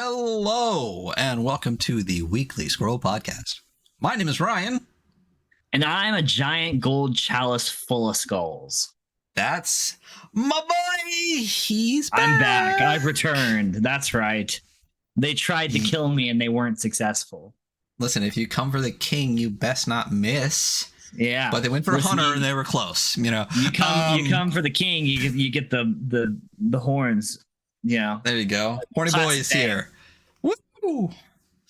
Hello, and welcome to the Weekly Scroll Podcast. My name is Ryan. And I'm a giant gold chalice full of skulls. That's my boy. He's back. I'm back. I've returned. That's right. They tried to kill me and they weren't successful. Listen, if you come for the king, you best not miss. Yeah. But they went for a hunter and they were close, you know. You come for the king, you get the horns. Yeah. There you go. Horny boy is here. Woo!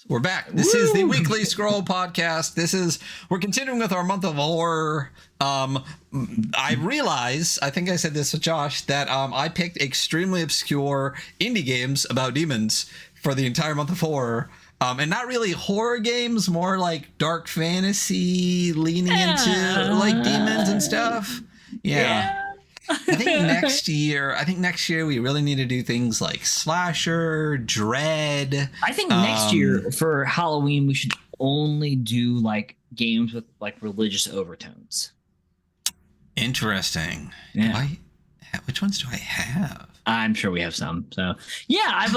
We're back. This is the Weekly Scroll Podcast. We're continuing with our month of horror. I realize, I think I said this to Josh, that I picked extremely obscure indie games about demons for the entire month of horror. And not really horror games, more like dark fantasy, leaning into like demons and stuff. Yeah. I think next year we really need to do things like slasher, dread. I think next year for Halloween we should only do like games with like religious overtones. Interesting. Yeah. Which ones do I have? I'm sure we have some. So yeah, I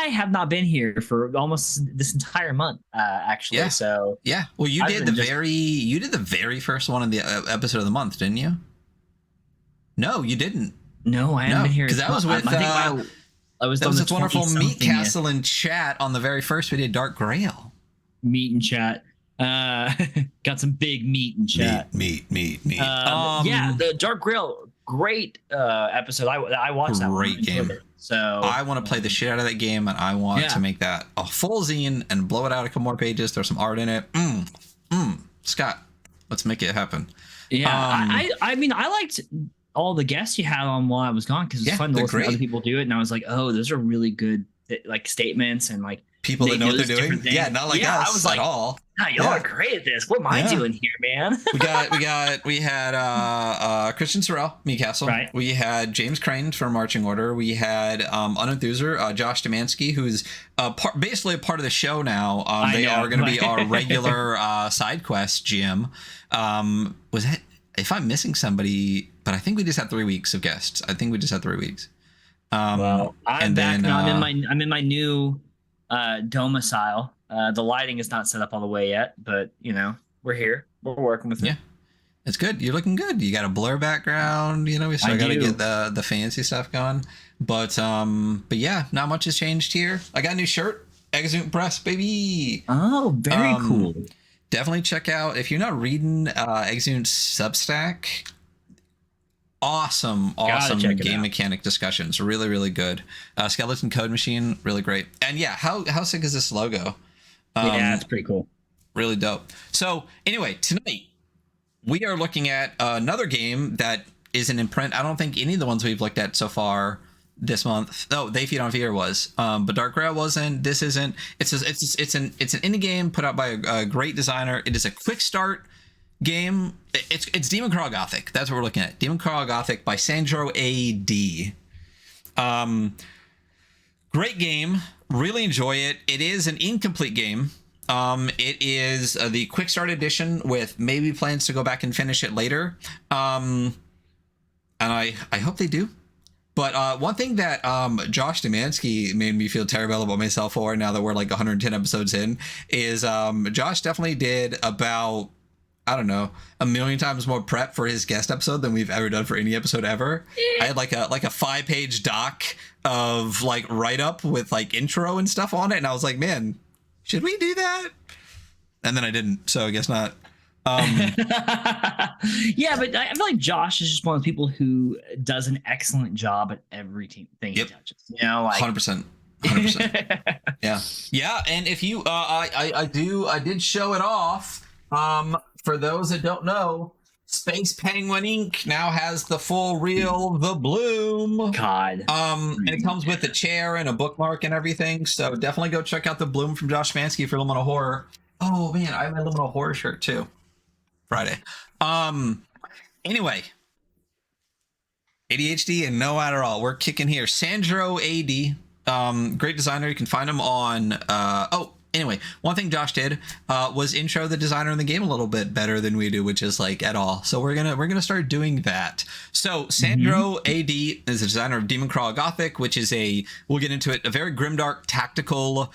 have not been here for almost this entire month, actually. Yeah. So yeah. Well, you did the very first one of the episode of the month, didn't you? No, you didn't. No, I haven't been here. Because that was with I was that was with wonderful Meat Castle in chat on the very first we did Dark Grail. Meat in chat. Got some big meat in chat. Meat. Yeah, the Dark Grail, great episode. I watched that. Great game. So I want to play the shit out of that game, and I want to make that a full zine and blow it out a couple more pages. Throw some art in it. Scott, let's make it happen. Yeah, I mean, I liked all the guests you had on while I was gone because it's fun to listen to other people do it, and I was like, oh, those are really good like statements and like people that know what they're doing. Yeah, not like us. I was like, at all. Nah, y'all are great at this. What am I doing here, man? we had Christian Sorrell, Meat Castle. Right. We had James Crane from Marching Order. We had Unenthuser, Josh Demansky, who's basically a part of the show now. They are going to be our regular side quest GM. Was that? If I'm missing somebody, but I think we just had 3 weeks of guests. Well, I'm back now. I'm in my new domicile. The lighting is not set up all the way yet, but we're here. We're working with it. Yeah, it's good. You're looking good. You got a blur background. We still got to get the fancy stuff going. But yeah, not much has changed here. I got a new shirt. Exunt Press, baby. Oh, very cool. Definitely check out, if you're not reading Exunt's Substack, awesome game mechanic discussions. Really, really good. Skeleton Code Machine, really great. And yeah, how sick is this logo? Yeah, it's pretty cool. Really dope. So anyway, tonight we are looking at another game that isn't in print. I don't think any of the ones we've looked at so far this month. Oh, They Feed on Fear was, but Dark Grail wasn't. This isn't. It's an indie game put out by a great designer. It is a quick start game. It's Demon Crawl Gothic. That's what we're looking at. Demon Crawl Gothic by Sandro AD. Great game. Really enjoy it. It is an incomplete game. It is the quick start edition with maybe plans to go back and finish it later. And I hope they do. But one thing that Josh Demansky made me feel terrible about myself for, now that we're like 110 episodes in, is Josh definitely did about, I don't know, 1 million times more prep for his guest episode than we've ever done for any episode ever. I had like a 5-page doc of like write-up with like intro and stuff on it, and I was like, man, should we do that? And then I didn't, so I guess not. Yeah, but I feel like Josh is just one of the people who does an excellent job at everything he touches. 100%. Yeah. And if you, I did show it off. For those that don't know, Space Penguin Inc. now has the full reel, The Bloom. God. And it comes with a chair and a bookmark and everything. So definitely go check out The Bloom from Josh Demansky for Liminal Horror. Oh man, I have my Liminal Horror shirt too. Friday. Anyway, ADHD and no Adderall. We're kicking here. Sandro AD, great designer. You can find him on Anyway, one thing Josh did was intro the designer in the game a little bit better than we do, which is like at all. So we're gonna start doing that. So Sandro AD is the designer of Demon Crawl Gothic, which is we'll get into it, a very grimdark tactical.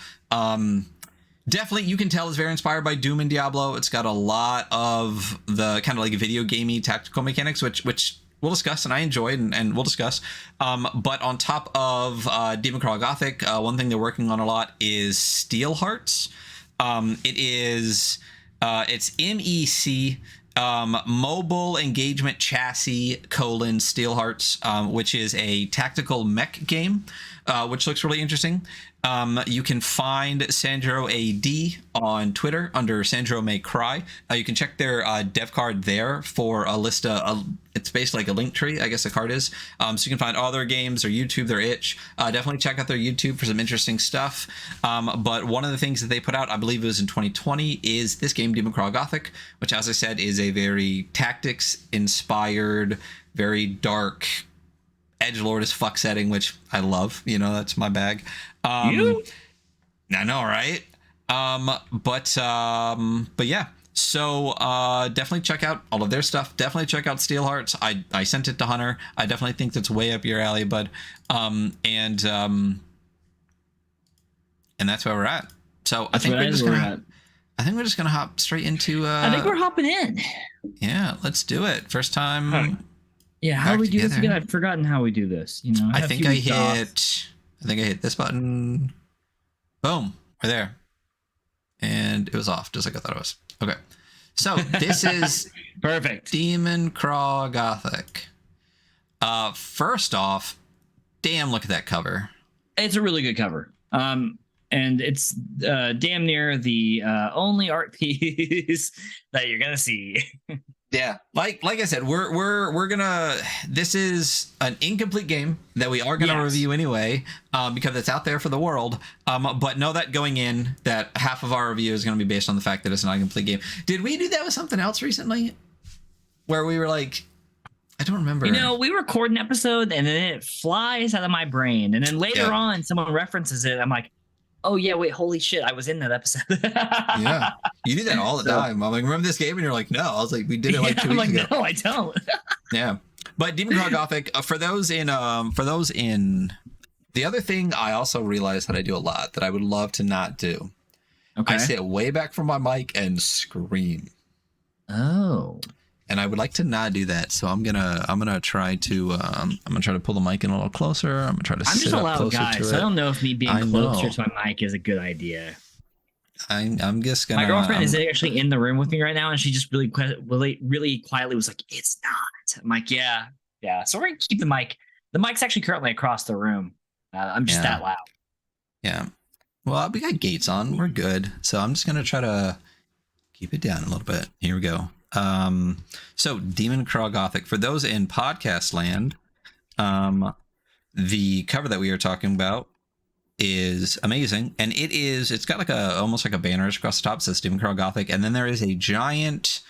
Definitely, you can tell it's very inspired by Doom and Diablo. It's got a lot of the kind of like video gamey tactical mechanics, which we'll discuss, and I enjoyed, and we'll discuss. But on top of Demon Crawl Gothic, one thing they're working on a lot is Steel Hearts. It's MEC, Mobile Engagement Chassis : Steel Hearts, which is a tactical mech game, which looks really interesting. You can find Sandro AD on Twitter under Sandro May Cry. You can check their dev card there for a list of, it's basically like a link tree, I guess the card is. So you can find all their games, their YouTube, their itch. Definitely check out their YouTube for some interesting stuff. But one of the things that they put out, I believe it was in 2020, is this game, Demon Crawl Gothic, which, as I said, is a very tactics-inspired, very dark, edgelord as fuck setting, which I love. You know, that's my bag. I know, right? But yeah. So definitely check out all of their stuff. Definitely check out Steel Hearts. I sent it to Hunter. I definitely think that's way up your alley, bud. And that's where we're at. So I think we're just gonna hop straight into. I think we're hopping in. Yeah, let's do it. First time. Yeah, how do we do this again? I've forgotten how we do this. You know, I think I hit this button. Boom, right there. And it was off, just like I thought it was. Okay. So this is perfect. Demon Crawl Gothic. First off, damn, look at that cover. It's a really good cover. And it's damn near the only art piece that you're gonna see. Yeah, like I said, we're gonna. This is an incomplete game that we are gonna review anyway, because it's out there for the world. But know that going in, that half of our review is gonna be based on the fact that it's not a complete game. Did we do that with something else recently, where we were like, I don't remember. You know, we record an episode and then it flies out of my brain, and then later on, someone references it. I'm like, oh yeah, wait, holy shit, I was in that episode. Yeah, you do that all the time. I'm like, remember this game? And you're like, no. I was like, we did it like 2 weeks ago. No, I don't. Yeah, but Demon Crawl Gothic, for those in the other thing, I also realized that I do a lot that I would love to not do. Okay. I sit way back from my mic and scream. Oh. And I would like to not do that, so I'm gonna try to pull the mic in a little closer. I'm gonna try to. I'm just a loud guy, so I don't know if me being closer to my mic is a good idea. I'm just gonna. My girlfriend is actually in the room with me right now, and she just really quietly was like, "It's not." I'm like, "Yeah." So we're gonna keep the mic. The mic's actually currently across the room. I'm just that loud. Yeah. Well, we got gates on. We're good. So I'm just gonna try to keep it down a little bit. Here we go. So Demon Crawl Gothic, for those in podcast land, the cover that we are talking about is amazing, and it's got like almost like a banner across the top that says Demon Crawl Gothic, and then there is a giant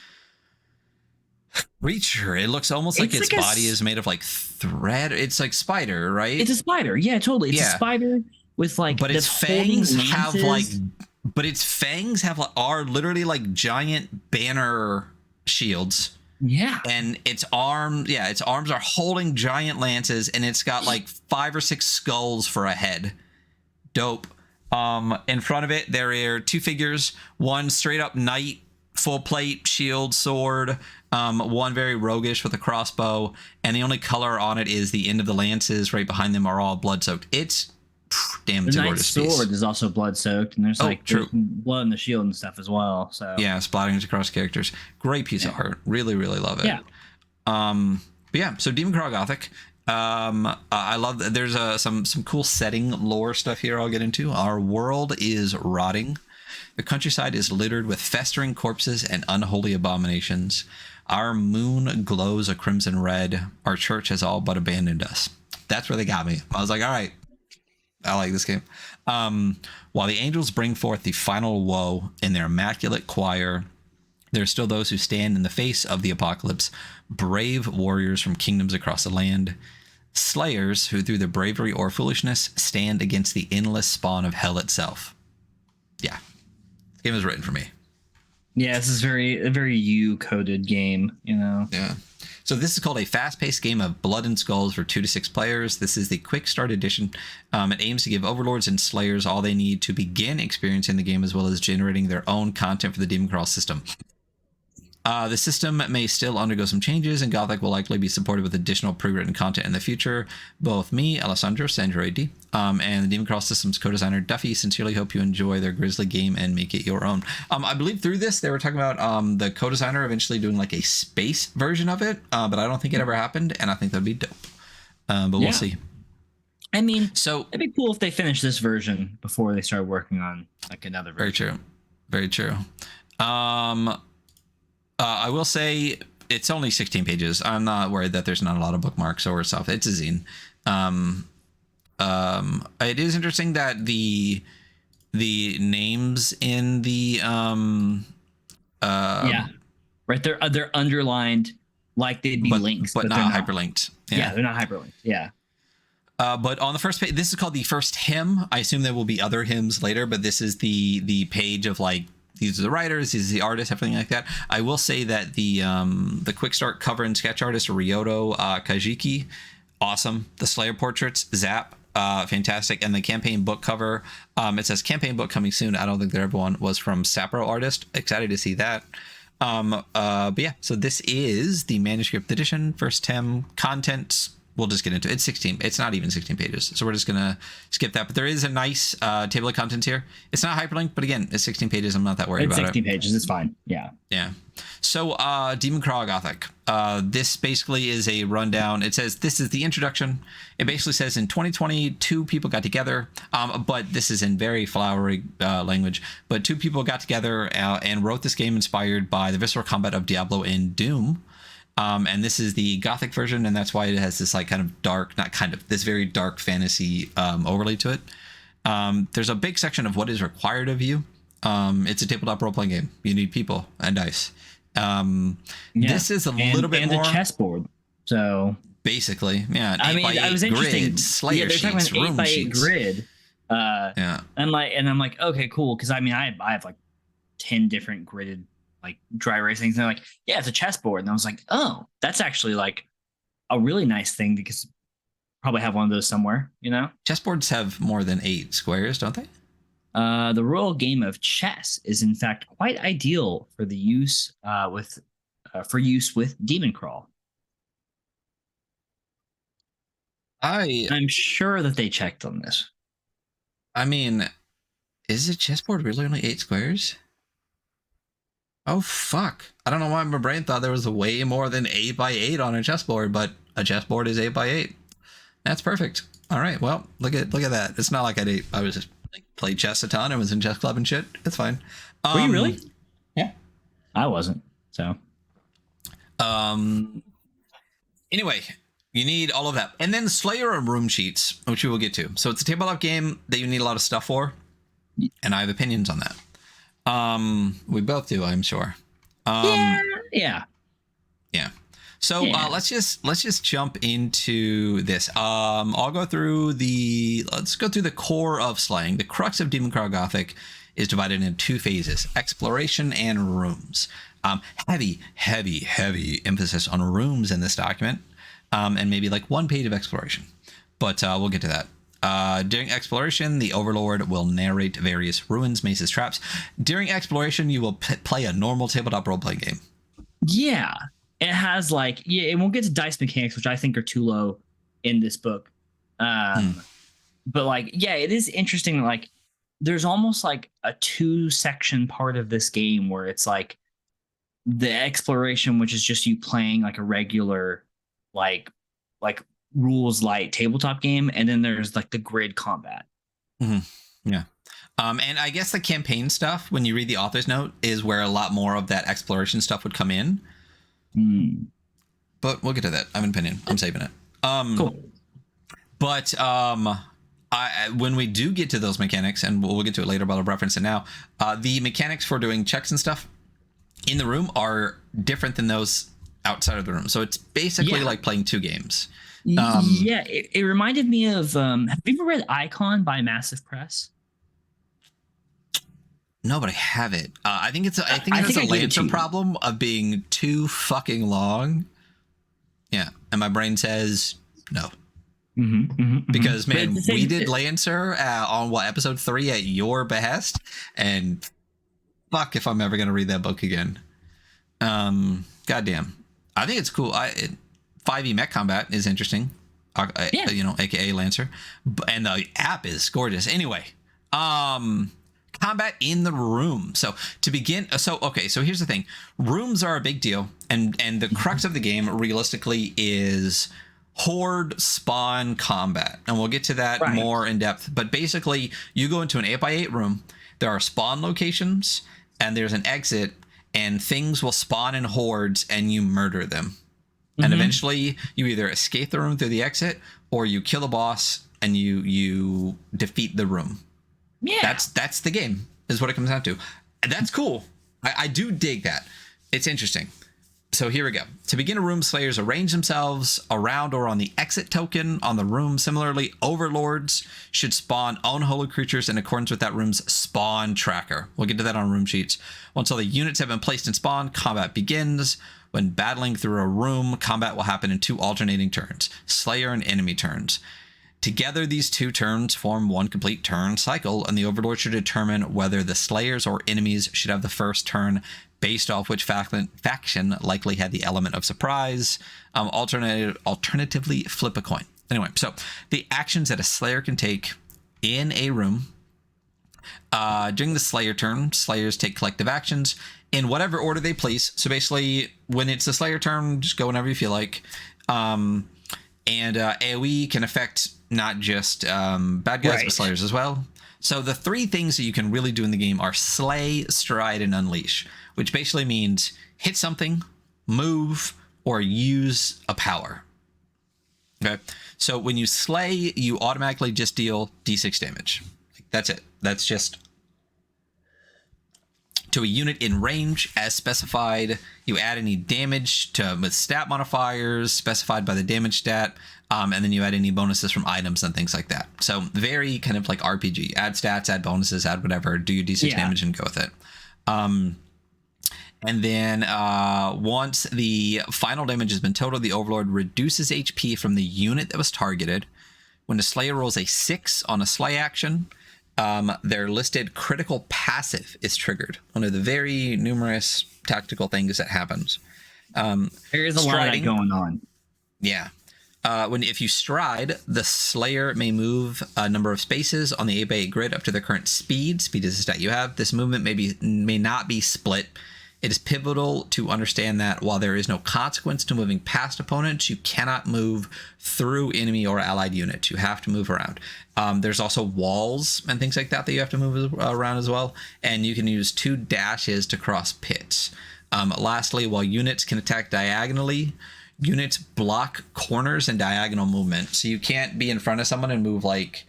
creature. It looks almost like its body is made of like thread. It's like spider, right? It's a spider. Yeah, totally. It's a spider with like, but its fangs have like, are literally like giant banner shields. Yeah. And its arms are holding giant lances, and it's got like 5 or 6 skulls for a head. Dope. In front of it, there are 2 figures, one straight up knight, full plate, shield, sword, one very roguish with a crossbow, and the only color on it is the end of the lances. Right behind them are all blood soaked. It's damn, it's a gorgeous piece. The sword is also blood soaked, and there's there's blood in the shield and stuff as well. So yeah, splatterings across characters. Great piece of art. Really, really love it. Yeah. But yeah, so Demon Crawl Gothic. I love that there's some cool setting lore stuff here I'll get into. Our world is rotting. The countryside is littered with festering corpses and unholy abominations. Our moon glows a crimson red. Our church has all but abandoned us. That's where they got me. I was like, all right, I like this game. While the angels bring forth the final woe in their immaculate choir, there are still those who stand in the face of the apocalypse, brave warriors from kingdoms across the land, slayers who through their bravery or foolishness stand against the endless spawn of hell itself. Yeah, Game was written for me. Yeah, this is a very you coded game, you know. Yeah. So this is called a fast-paced game of Blood and Skulls for 2 to 6 players. This is the Quick Start Edition. It aims to give Overlords and Slayers all they need to begin experiencing the game, as well as generating their own content for the Demon Crawl system. The system may still undergo some changes, and Gothic will likely be supported with additional pre-written content in the future. Both me, Alessandro, Sandro AD, and the Demon Crawl system's co-designer Duffy sincerely hope you enjoy their Grizzly game and make it your own. I believe through this they were talking about the co-designer eventually doing like a space version of it, but I don't think it ever happened, and I think that'd be dope. But we'll see. I mean, so it'd be cool if they finish this version before they start working on like another version. Very true. I will say it's only 16 pages. I'm not worried that there's not a lot of bookmarks or stuff. It's a zine. It is interesting that the names in the right, they're underlined like they'd be links, but not hyperlinked. Yeah, they're not hyperlinked. Yeah. But on the first page, this is called the first hymn. I assume there will be other hymns later, but this is the page of like, these are the writers, these are the artists, everything like that. I will say that the quick start cover and sketch artist Ryoto Kajiki, awesome. The Slayer portraits, Zap, fantastic. And the campaign book cover, it says campaign book coming soon. I don't think that everyone was from Sapro artist. Excited to see that. But yeah, so this is the manuscript edition, first hymn, contents. We'll just get into it. It's 16. It's not even 16 pages. So we're just going to skip that. But there is a nice table of contents here. It's not hyperlinked, but again, it's 16 pages. I'm not that worried about it. It's 16 pages. It's fine. Yeah. Yeah. So Demon Crawl Gothic. This basically is a rundown. It says this is the introduction. It basically says in 2020, 2 people got together. But this is in very flowery language. But 2 people got together and wrote this game inspired by the visceral combat of Diablo and Doom. And this is the Gothic version, and that's why it has this like kind of dark, not kind of, this very dark fantasy overlay to it. There's a big section of what is required of you. It's a tabletop role-playing game. You need people and dice. This is a little bit more... And the chessboard, so... Basically, yeah. I mean, I was interesting. Grid, Slayer they're talking sheets, about an 8x8 sheets. grid. Yeah. And I'm like, okay, cool, because I mean, I have like 10 different gridded like dry erase things, and they're like, yeah, it's a chessboard. And I was like, oh, that's actually like a really nice thing, because probably have one of those somewhere, you know. Chessboards have more than 8 squares, don't they? The royal game of chess is in fact quite ideal for the use with Demon Crawl. I'm sure that they checked on this. I mean, is a chessboard really only 8 squares? Oh, fuck. I don't know why my brain thought there was way more than 8x8 on a chessboard, but a chessboard is 8x8. That's perfect. All right. Well, look at that. It's not like I was just like, played chess a ton and was in chess club and shit. It's fine. Were you really? Yeah. I wasn't. So. Anyway, you need all of that. And then Slayer and room sheets, which we will get to. So it's a tabletop game that you need a lot of stuff for. And I have opinions on that. We both do, I'm sure. Yeah. So let's just jump into this. Let's go through the core of slaying. The crux of Demon Crawl Gothic is divided into 2 phases: exploration and rooms. Heavy emphasis on rooms in this document, and maybe like 1 page of exploration. But we'll get to that. During exploration, the Overlord will narrate various ruins, mazes, traps. During exploration, you will play a normal tabletop role-playing game. Yeah, it has like, it won't get to dice mechanics, which I think are too low in this book. But like, yeah, it is interesting. Like, there's almost like a 2-section part of this game where it's like the exploration, which is just you playing like a regular, like rules light tabletop game, and then there's like the grid combat. Yeah. And I guess the campaign stuff, when you read the author's note, is where a lot more of that exploration stuff would come in. But we'll get to that. I have an opinion. I'm saving it. Cool. But when we do get to those mechanics, and we'll get to it later, but I'll reference it now, the mechanics for doing checks and stuff in the room are different than those outside of the room. So it's basically like playing 2 games. It reminded me of have you ever read Icon by Massive Press? No, but I have it. I think it's. I think I it has think a I gave it to Lancer you. problem of being too fucking long. Yeah, and my brain says no. Because But man, it's the we same- did Lancer on what, episode 3 at your behest, and fuck if I'm ever gonna read that book again. Goddamn. I think it's cool. 5e mech combat is interesting. Yeah. You know, aka Lancer, and the app is gorgeous. Anyway, combat in the room. So to begin, so here's the thing: rooms are a big deal, and the crux of the game, realistically, is horde spawn combat, and we'll get to that Right. more in depth. But basically, you go into an 8x8 room. There are spawn locations, and there's an exit, and things will spawn in hordes, and you murder them. And eventually you either escape the room through the exit, or you kill the boss and you defeat the room. Yeah. That's the game, is what it comes down to. And that's cool. I do dig that. It's interesting. So here we go. To begin a room, slayers arrange themselves around or on the exit token on the room. Similarly, overlords should spawn unholy creatures in accordance with that room's spawn tracker. We'll get to that on room sheets. Once all the units have been placed in spawn, combat begins. When battling through a room, combat will happen in 2 alternating turns, Slayer and enemy turns. Together, these 2 turns form one complete turn cycle, and the Overlord should determine whether the Slayers or enemies should have the first turn, based off which faction likely had the element of surprise. Alternatively, flip a coin. Anyway, so the actions that a Slayer can take in a room. During the Slayer turn, Slayers take collective actions in whatever order they please. So basically, when it's a Slayer turn, just go whenever you feel like. And AoE can affect not just bad guys, but Slayers as well. So the 3 things that you can really do in the game are Slay, Stride, and Unleash, which basically means hit something, move, or use a power. Okay, so when you slay, you automatically just deal d6 damage. That's it. That's just to a unit in range as specified. You add any damage with stat modifiers specified by the damage stat, and then you add any bonuses from items and things like that. So very kind of like RPG. Add stats, add bonuses, add whatever, do your d6 damage and go with it. And then once the final damage has been totaled, the Overlord reduces HP from the unit that was targeted. When the Slayer rolls a 6 on a slay action, their listed critical passive is triggered. One of the very numerous tactical things that happens. There is a lot of that going on. Yeah. If you stride, the Slayer may move a number of spaces on the 8x8 grid up to their current speed. Speed is the stat you have. This movement may not be split. It is pivotal to understand that while there is no consequence to moving past opponents, you cannot move through enemy or allied units. You have to move around. There's also walls and things like that you have to move around as well. And you can use 2 dashes to cross pits. Lastly, while units can attack diagonally, units block corners and diagonal movement. So you can't be in front of someone and move like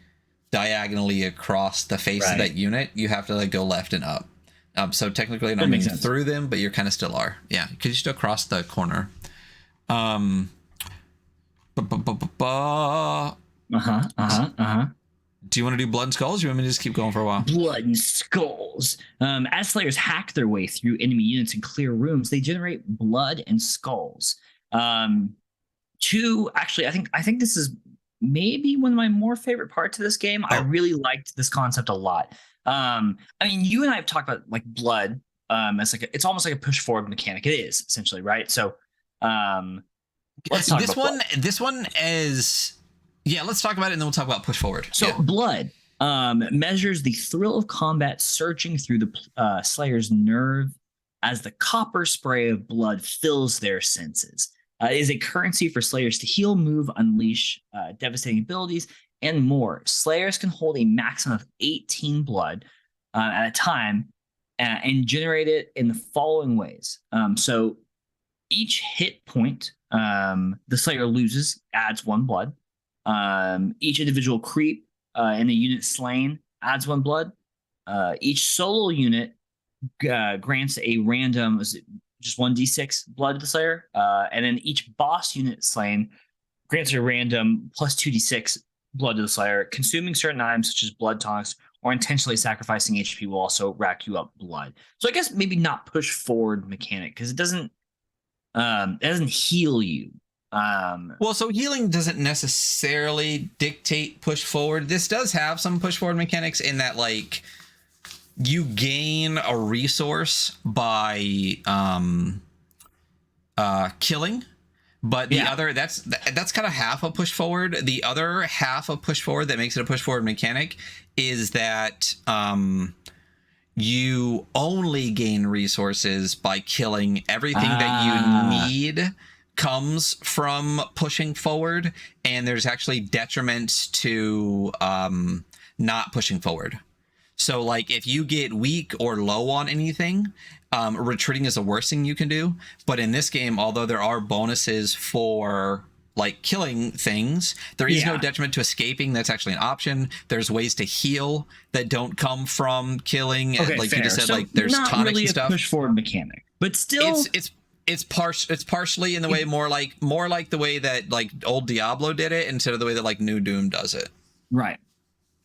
diagonally across the face of that unit. You have to like go left and up. So technically you're not moving through them, but you kind of still are. Yeah, because you still cross the corner. Do you want to do Blood and Skulls? Or you want me to just keep going for a while? Blood and Skulls. As Slayers hack their way through enemy units and clear rooms, they generate blood and skulls. Actually, I think this is maybe one of my more favorite parts of this game. I really liked this concept a lot. I mean, you and I have talked about like blood. It's almost like a push forward mechanic. It is essentially, right? So, let's talk about blood. This one is, yeah. Let's talk about it, and then we'll talk about push forward. So, blood measures the thrill of combat surging through the Slayer's nerve as the copper spray of blood fills their senses. It is a currency for Slayers to heal, move, unleash devastating abilities, and more. Slayers can hold a maximum of 18 blood at a time and generate it in the following ways. So each hit point the Slayer loses adds 1 blood. Each individual creep in a unit slain adds 1 blood. Each solo unit grants a random, just 1d6 blood to the Slayer. And then each boss unit slain grants a random plus 2d6 blood to the Slayer. Consuming certain items such as blood tonics or intentionally sacrificing HP will also rack you up blood. So I guess maybe not push forward mechanic because it doesn't heal you. Well, so healing doesn't necessarily dictate push forward. This does have some push forward mechanics in that, like, you gain a resource by killing, but the other that's kind of half a push forward. The other half of push forward that makes it a push forward mechanic is that you only gain resources by killing. Everything that you need comes from pushing forward, and there's actually detriments to not pushing forward. So, like, if you get weak or low on anything, retreating is the worst thing you can do. But in this game, although there are bonuses for, like, killing things, there is no detriment to escaping. That's actually an option. There's ways to heal that don't come from killing. Okay, like fair. you just said, so like, there's not tonics really and a stuff. push forward mechanic, but still, it's partially in the way more like the way that, like, old Diablo did it instead of the way that, like, new Doom does it. Right.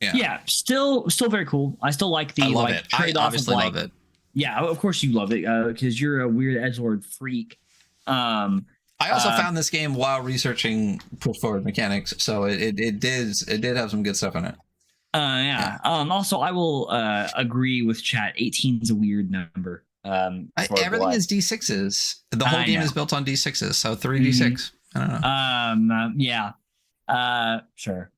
Yeah. Still very cool. I still like the I love it. I obviously love it. Yeah, of course you love it because you're a weird edgelord freak. I also found this game while researching push forward mechanics, so it did have some good stuff in it. Also, I will agree with chat. 18 is a weird number. Everything is D6s. The whole game is built on D6s, so 3d6. I don't know. Sure.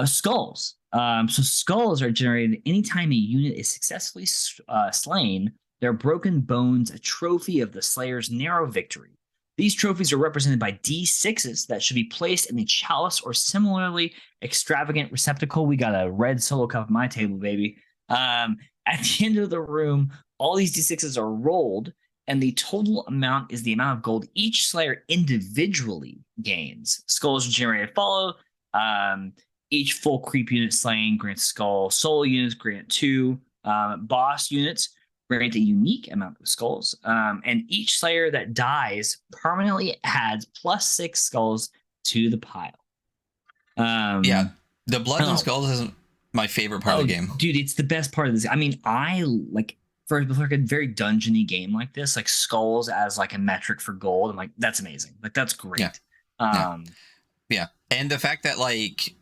Skulls. So skulls are generated anytime a unit is successfully slain. Their broken bones, a trophy of the Slayer's narrow victory. These trophies are represented by D6s that should be placed in the chalice or similarly extravagant receptacle. We got a red solo cup at my table, baby. At the end of the room, all these D6s are rolled, and the total amount is the amount of gold each Slayer individually gains. Skulls generated follow. Each full creep unit slain grants skull. Solo units grant 2. Boss units grant a unique amount of skulls. And each Slayer that dies permanently adds +6 skulls to the pile. The blood and skulls isn't my favorite part of the game. Dude, it's the best part of this. I mean, I like for like a very dungeony game like this, like skulls as like a metric for gold. I'm like, that's amazing. Like, that's great. Yeah. And the fact that, like,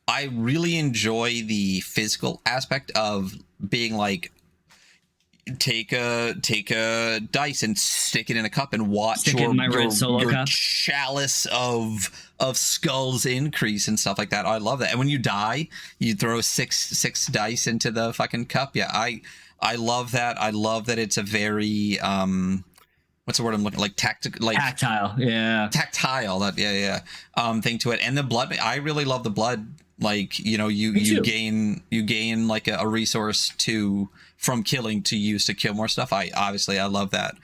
I really enjoy the physical aspect of being like, take a dice and stick it in a cup and watch your chalice of skulls increase and stuff like that. I love that. And when you die, you throw six dice into the fucking cup. Yeah, I love that. I love that it's a very what's the word I'm looking like tactical, like tactile. Thing to it. And the blood, I really love the blood. Like, you know, you gain like a resource from killing to use to kill more stuff. I love that.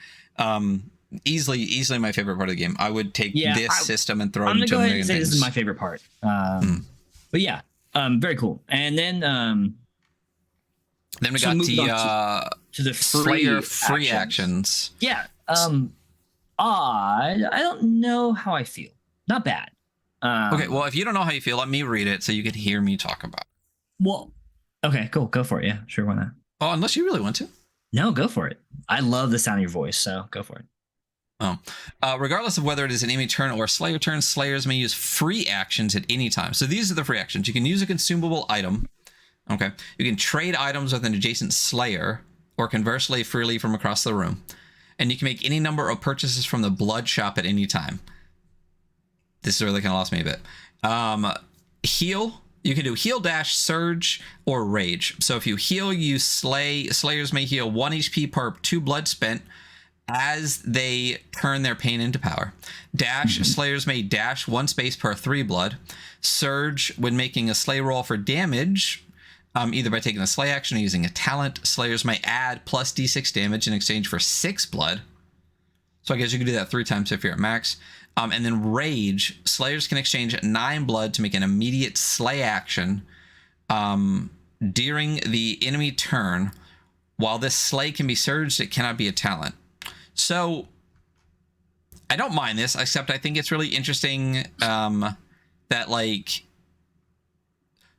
Easily my favorite part of the game. I would take this system and throw it into a million things. This is my favorite part. But yeah, very cool. And then we got to the free actions. Yeah. I don't know how I feel. Not bad. Okay, well, if you don't know how you feel, let me read it so you can hear me talk about it. Well, okay, cool. Go for it. Yeah, sure. Why not? Oh, unless you really want to. No, go for it. I love the sound of your voice, so go for it. Regardless of whether it is an enemy turn or a Slayer turn, Slayers may use free actions at any time. So these are the free actions. You can use a consumable item. Okay. You can trade items with an adjacent Slayer or conversely freely from across the room. And you can make any number of purchases from the blood shop at any time. This is really kind of lost me a bit. Heal. You can do heal, dash, surge, or rage. So if you heal, you slay. Slayers may heal 1 HP per 2 blood spent as they turn their pain into power. Dash. Slayers may dash 1 space per 3 blood. Surge when making a slay roll for damage, either by taking a slay action or using a talent. Slayers may add plus d6 damage in exchange for 6 blood. So I guess you can do that 3 times if you're at max. And then rage, Slayers can exchange 9 blood to make an immediate slay action during the enemy turn. While this slay can be surged, it cannot be a talent. So I don't mind this, except I think it's really interesting that, like,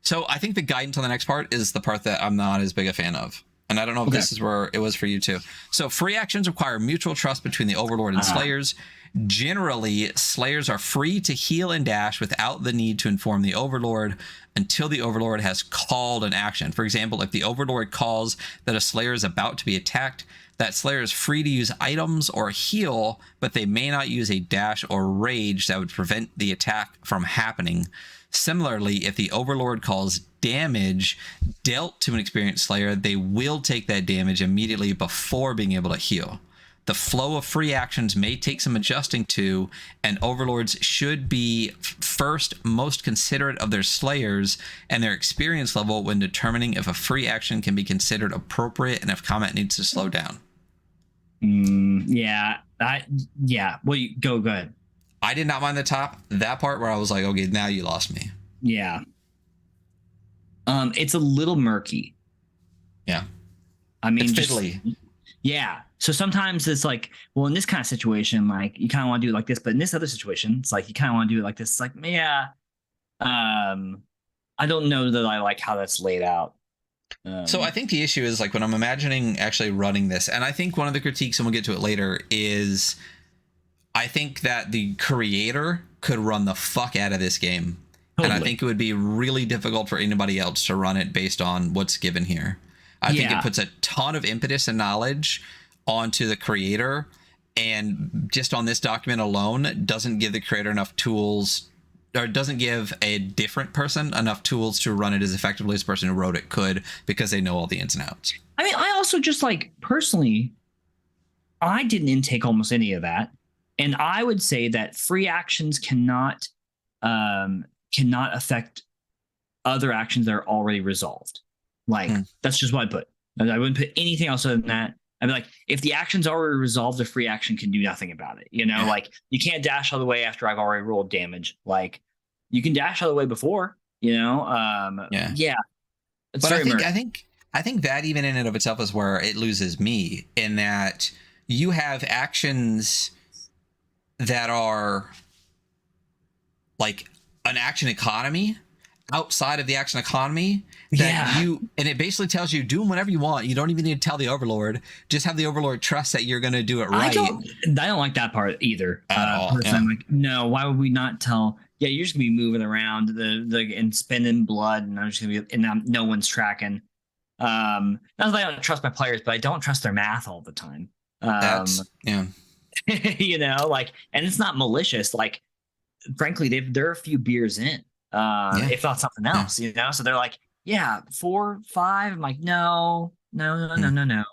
So I think the guidance on the next part is the part that I'm not as big a fan of. And I don't know if this is where it was for you too. So free actions require mutual trust between the Overlord and Slayers. Generally, Slayers are free to heal and dash without the need to inform the Overlord until the Overlord has called an action. For example, if the Overlord calls that a Slayer is about to be attacked, that Slayer is free to use items or heal, but they may not use a dash or rage that would prevent the attack from happening. Similarly, if the Overlord calls damage dealt to an experienced Slayer, they will take that damage immediately before being able to heal. The flow of free actions may take some adjusting to, and Overlords should be first most considerate of their Slayers and their experience level when determining if a free action can be considered appropriate and if combat needs to slow down. Yeah. Well, go ahead. I did not mind the top. That part where I was like, okay, now you lost me. Yeah. It's a little murky. Yeah. I mean, it's fiddly. Yeah. So sometimes it's like, well, in this kind of situation, like you kind of want to do it like this, but in this other situation, it's like you kind of want to do it like this. It's like, yeah. I don't know that I like how that's laid out. So I think the issue is like when I'm imagining actually running this, and I think one of the critiques, and we'll get to it later, is I think that the creator could run the fuck out of this game. Totally. And I think it would be really difficult for anybody else to run it based on what's given here. I think it puts a ton of impetus and knowledge onto the creator, and just on this document alone doesn't give the creator enough tools, or doesn't give a different person enough tools to run it as effectively as the person who wrote it could, because they know all the ins and outs. I mean, I also just like personally, I didn't intake almost any of that. And I would say that free actions cannot affect other actions that are already resolved. Like, that's just what I put. I wouldn't put anything else other than that. I'd be like, if the action's already resolved, the free action can do nothing about it. You know, like you can't dash all the way after I've already rolled damage. Like you can dash all the way before, you know? Yeah. But I think that even in and of itself is where it loses me, in that you have actions that are like an action economy outside of the action economy that and it basically tells you do whatever you want. You don't even need to tell the Overlord. Just have the Overlord trust that you're going to do it right. I don't like that part either. At all. I'm like, no, why would we not tell? Yeah, you're just gonna be moving around and spending blood, and I'm just gonna be, and no one's tracking. Not that I don't trust my players, but I don't trust their math all the time. You know, like, and it's not malicious. Like, frankly, they're a few beers in, if not something else, you know. So they're like, yeah, 4, 5. I'm like, no. Yeah,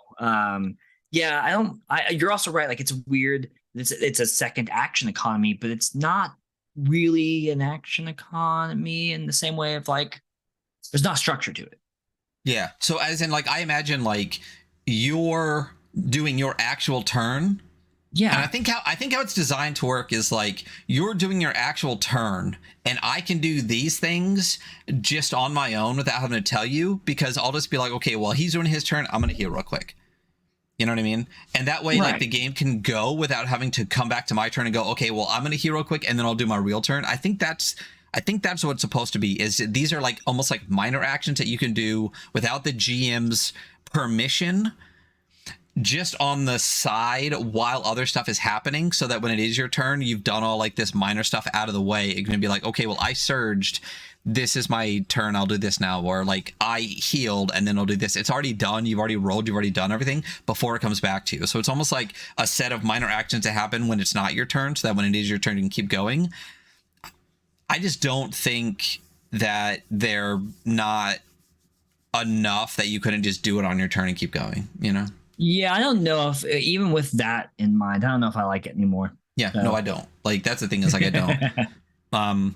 I don't. You're also right. Like, it's weird. It's a second action economy, but it's not really an action economy in the same way of like, there's not structure to it. Yeah. So as in, like, I imagine like you're doing your actual turn. Yeah. And I think how it's designed to work is like you're doing your actual turn, and I can do these things just on my own without having to tell you, because I'll just be like, okay, well, he's doing his turn, I'm going to heal real quick. You know what I mean? And that way, like, the game can go without having to come back to my turn and go, okay, well, I'm going to heal real quick, and then I'll do my real turn. I think that's what it's supposed to be, is these are like almost like minor actions that you can do without the GM's permission, just on the side while other stuff is happening, so that when it is your turn, you've done all like this minor stuff out of the way. It's going to be like, okay, well, I surged. This is my turn. I'll do this now. Or like I healed and then I'll do this. It's already done. You've already rolled. You've already done everything before it comes back to you. So it's almost like a set of minor actions to happen when it's not your turn, so that when it is your turn, you can keep going. I just don't think that they're not enough that you couldn't just do it on your turn and keep going, you know? Yeah, I don't know if, even with that in mind, I don't know if I like it anymore. Yeah, so. No, I don't. Like, that's the thing, is like, I don't.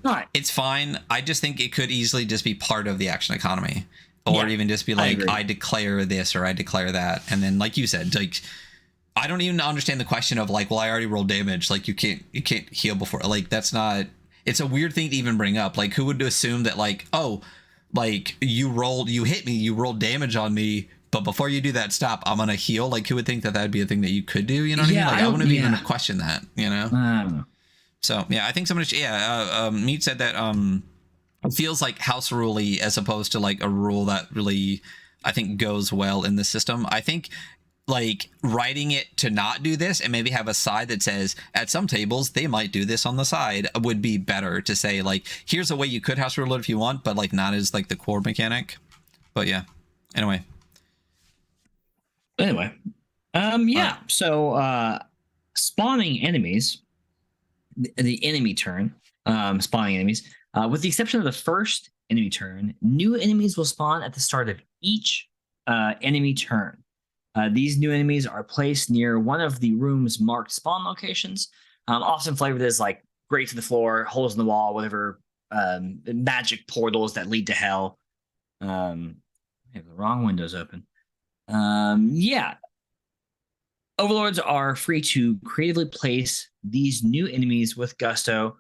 Right. It's fine. I just think it could easily just be part of the action economy, or even just be like, I declare this or I declare that. And then, like you said, like, I don't even understand the question of like, well, I already rolled damage. Like, you can't heal before. Like, that's not, it's a weird thing to even bring up. Like, who would assume that like, oh, like you hit me, you rolled damage on me, but before you do that, stop, I'm gonna heal. Like, who would think that that'd be a thing that you could do? You know what I mean? Like, I wouldn't even question that, you know? I don't know. So yeah, I think somebody. Meat said that It feels like house rule-y as opposed to like a rule that really, I think, goes well in the system. I think like writing it to not do this and maybe have a side that says at some tables they might do this on the side would be better to say like, here's a way you could house rule it if you want, but like not as like the core mechanic. But yeah, anyway. Yeah. Right. So spawning enemies, the enemy turn, spawning enemies, with the exception of the first enemy turn, new enemies will spawn at the start of each enemy turn. These new enemies are placed near one of the room's marked spawn locations, often flavored as like grate to the floor, holes in the wall, whatever, magic portals that lead to hell. I have the wrong windows open. Yeah. Overlords are free to creatively place these new enemies with gusto.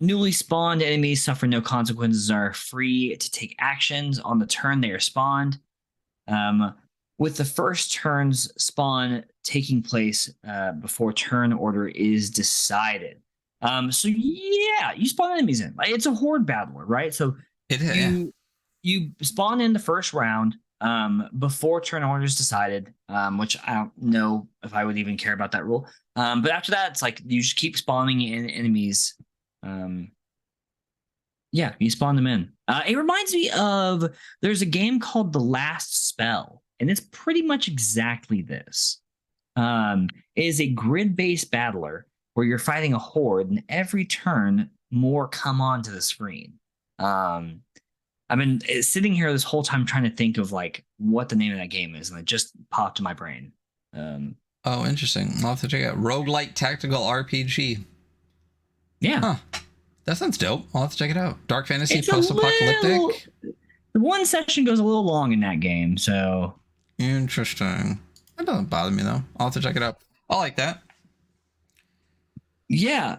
Newly spawned enemies suffer no consequences, are free to take actions on the turn they are spawned. With the first turn's spawn taking place before turn order is decided. So yeah, you spawn enemies in. It's a horde battler, right? So you spawn in the first round before turn order is decided, which I don't know if I would even care about that rule. But after that, it's like you just keep spawning in enemies. Yeah, you spawn them in. It reminds me of, there's a game called The Last Spell, and it's pretty much exactly this. It is a grid-based battler where you're fighting a horde, and every turn more come onto the screen. I've been sitting here this whole time trying to think of like what the name of that game is, and it just popped in my brain. Oh, interesting. I'll have to check it out. Roguelike tactical RPG. Yeah. Huh. That sounds dope. I'll have to check it out. Dark fantasy, post-apocalyptic. The one session goes a little long in that game, so. Interesting. That doesn't bother me though. I'll have to check it out. I like that. Yeah.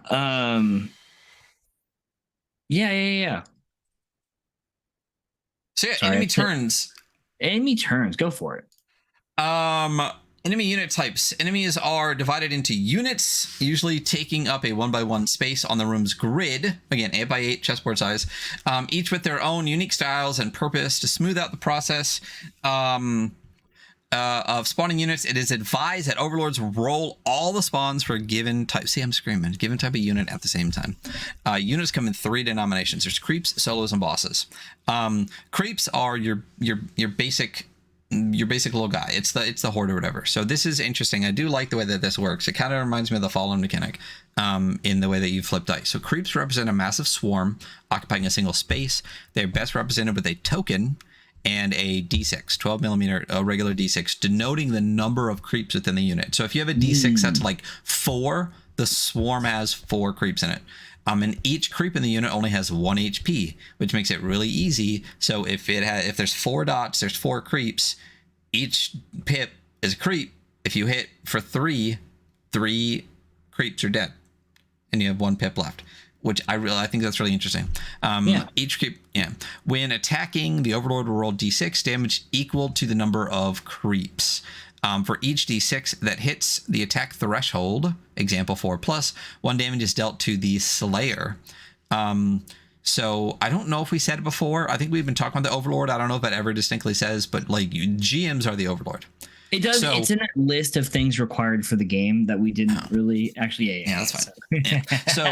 Yeah. So yeah, enemy turns. Enemy turns. Go for it. Enemy unit types. Enemies are divided into units, usually taking up a 1x1 space on the room's grid. Again, 8x8 chessboard size. Each with their own unique styles and purpose. To smooth out the process of spawning units, it is advised that overlords roll all the spawns for a given type. See, I'm screaming. Given type of unit at the same time. Units come in 3 denominations. There's creeps, solos, and bosses. Creeps are your basic little guy. It's the horde or whatever. So this is interesting. I do like the way that this works. It kind of reminds me of the Fallen mechanic in the way that you flip dice. So creeps represent a massive swarm occupying a single space. They're best represented with a token and a D6, 12 millimeter, a regular D6, denoting the number of creeps within the unit. So if you have a D6 that's like 4, the swarm has 4 creeps in it. And each creep in the unit only has 1 HP, which makes it really easy. So if there's 4 dots, there's 4 creeps. Each pip is a creep. If you hit for 3 creeps are dead, and you have 1 pip left. Which I think that's really interesting. Each creep, when attacking, the overlord will roll D6 damage equal to the number of creeps. For each D6 that hits the attack threshold, example 4+, 1 damage is dealt to the Slayer. So I don't know if we said it before. I think we've been talking about the Overlord. I don't know if that ever distinctly says, but like GMs are the Overlord. It does. So, it's in that list of things required for the game that we didn't really actually. Yeah, that's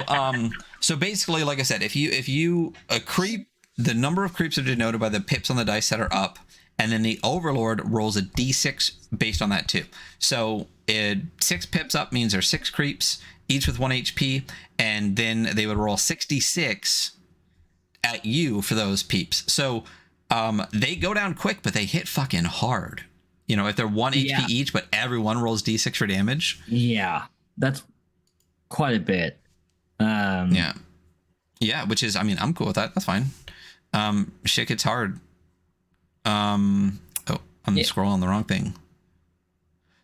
fine. So basically, like I said, if you a creep, the number of creeps are denoted by the pips on the dice that are up. And then the Overlord rolls a D6 based on that too. So 6 pips up means there's 6 creeps, each with 1 HP. And then they would roll 66 at you for those peeps. So they go down quick, but they hit fucking hard. You know, if they're 1 HP each, but everyone rolls D6 for damage. Yeah, that's quite a bit. Yeah, which is, I mean, I'm cool with that. That's fine. Shit gets hard. I'm scrolling the wrong thing.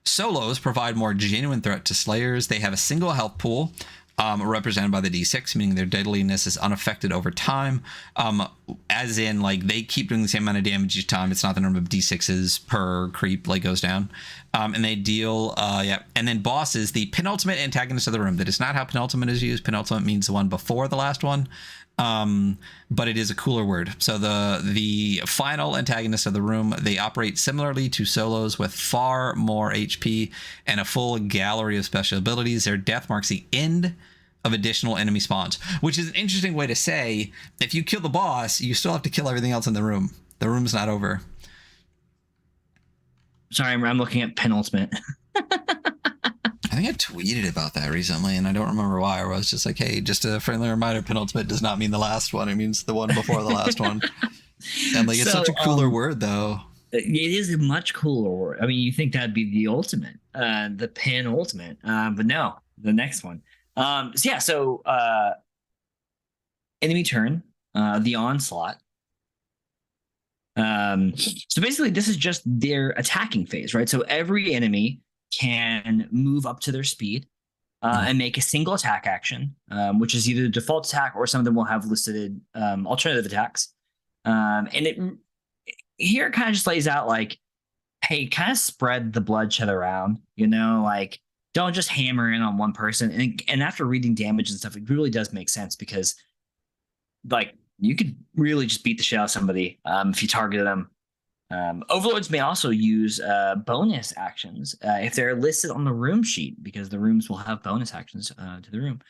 Solos provide more genuine threat to slayers. They have a single health pool. represented by the D6, meaning their deadliness is unaffected over time. As in, like, they keep doing the same amount of damage each time. It's not the number of D6s per creep, like, goes down. And they deal, And then bosses, the penultimate antagonist of the room. That is not how penultimate is used. Penultimate means the one before the last one. But it is a cooler word. So the final antagonist of the room, they operate similarly to solos with far more HP and a full gallery of special abilities. Their death marks the end of additional enemy spawns, which is an interesting way to say, if you kill the boss, you still have to kill everything else in the room. The room's not over. Sorry, I'm looking at penultimate. I think I tweeted about that recently, and I don't remember why. Or I was just like, hey, just a friendly reminder, penultimate does not mean the last one. It means the one before the last one. And like, it's such a cooler word, though. It is a much cooler word. I mean, you think that'd be the ultimate, the penultimate, but no, the next one. So enemy turn, the onslaught. So basically, this is just their attacking phase, right? So every enemy can move up to their speed and make a single attack action, which is either the default attack or some of them will have listed alternative attacks. And it kind of just lays out like, hey, kind of spread the bloodshed around, like don't just hammer in on one person. And after reading damage and stuff, it really does make sense because like you could really just beat the shit out of somebody if you targeted them. Overlords may also use bonus actions if they're listed on the room sheet, because the rooms will have bonus actions to the room.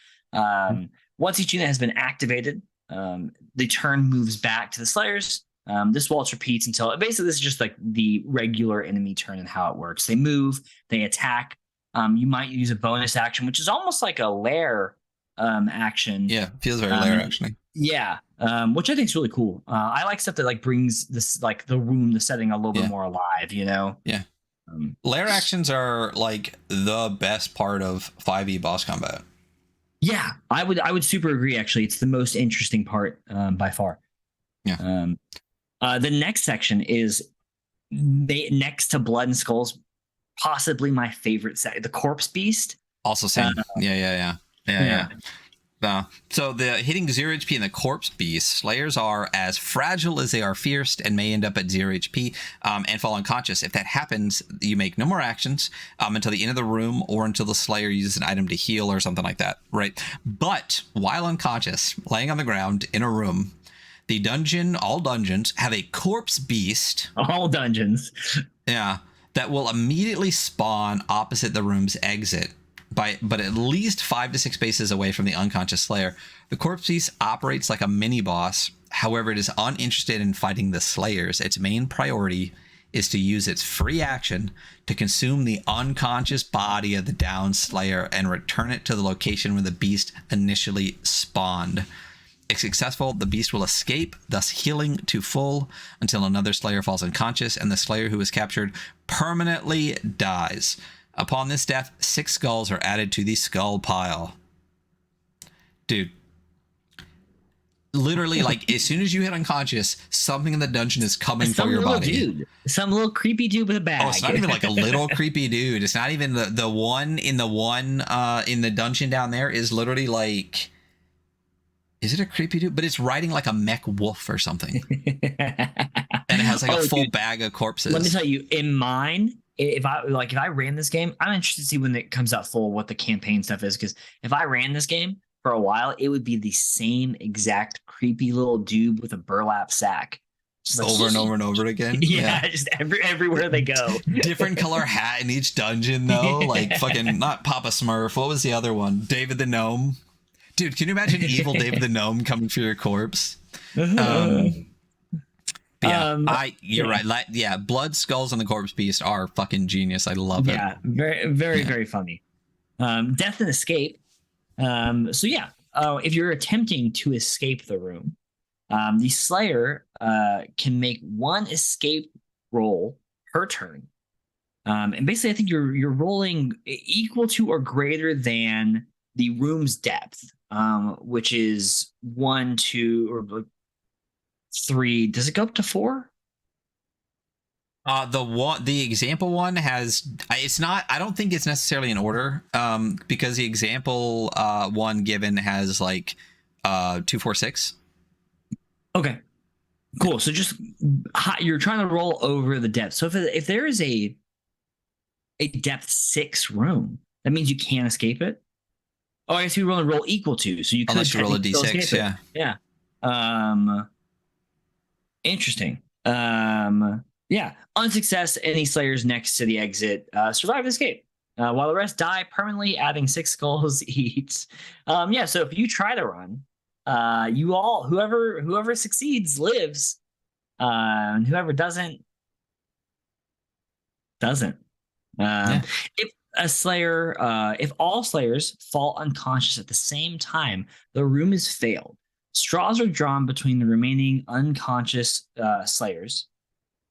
Once each unit has been activated, the turn moves back to the Slayers. This waltz repeats until basically this is just like the regular enemy turn and how it works. They move, they attack. You might use a bonus action, which is almost like a lair action. Yeah, feels very lair actiony. Yeah, which I think is really cool. I like stuff that like brings this like the room, the setting a little bit more alive. Yeah. Lair actions are like the best part of 5e boss combat. Yeah, I would super agree. Actually, it's the most interesting part by far. Yeah. The next section is next to Blood and Skulls, possibly my favorite set, the Corpse Beast. Also same. Yeah. So the hitting 0 HP in the Corpse Beast, Slayers are as fragile as they are fierce and may end up at 0 HP and fall unconscious. If that happens, you make no more actions until the end of the room or until the Slayer uses an item to heal or something like that, right? But while unconscious, laying on the ground in a room, all dungeons have a Corpse Beast. All dungeons. Yeah, that will immediately spawn opposite the room's exit. But at least 5 to 6 spaces away from the unconscious Slayer. The Corpse Beast operates like a mini boss. However, it is uninterested in fighting the Slayers. Its main priority is to use its free action to consume the unconscious body of the downed Slayer and return it to the location where the beast initially spawned. If successful, the beast will escape, thus healing to full until another Slayer falls unconscious and the Slayer who is captured permanently dies. Upon this death, 6 skulls are added to the skull pile. Dude. Literally, like, as soon as you hit unconscious, something in the dungeon is coming for your body. Dude. Some little creepy dude with a bag. Oh, it's not even like a little creepy dude. It's not even the one in the dungeon down there is literally like... Is it a creepy dude? But it's riding like a mech wolf or something. And it has like a full bag of corpses. Let me tell you, in mine... If I ran this game, I'm interested to see when it comes out full what the campaign stuff is, because if I ran this game for a while, it would be the same exact creepy little dude with a burlap sack. Just over and over and over again. Yeah, just everywhere they go. Different color hat in each dungeon though, like fucking not Papa Smurf. What was the other one? David the Gnome. Dude, can you imagine evil David the Gnome coming for your corpse? You're right. Blood, Skulls, and the Corpse Beast are fucking genius. I love it. Yeah, very funny. Death and escape. If you're attempting to escape the room, the Slayer can make one escape roll per turn. And basically, I think you're rolling equal to or greater than the room's depth, which is 1, 2, or 3. Does it go up to 4? The example one has, it's not, I don't think it's necessarily in order, because the example one given has like 2, 4, 6. Okay, cool. So just you're trying to roll over the depth. So if there is a depth 6 room, that means you can't escape it. Oh, I guess you roll equal to, so you could Unless you roll a d6, yeah. Yeah. Interesting. Yeah. On success, any slayers next to the exit survive and escape, while the rest die permanently, adding 6 skulls each. Yeah. So if you try to run, whoever succeeds lives, and whoever doesn't. Yeah. If a slayer, if all slayers fall unconscious at the same time, the room is failed. Straws are drawn between the remaining unconscious slayers.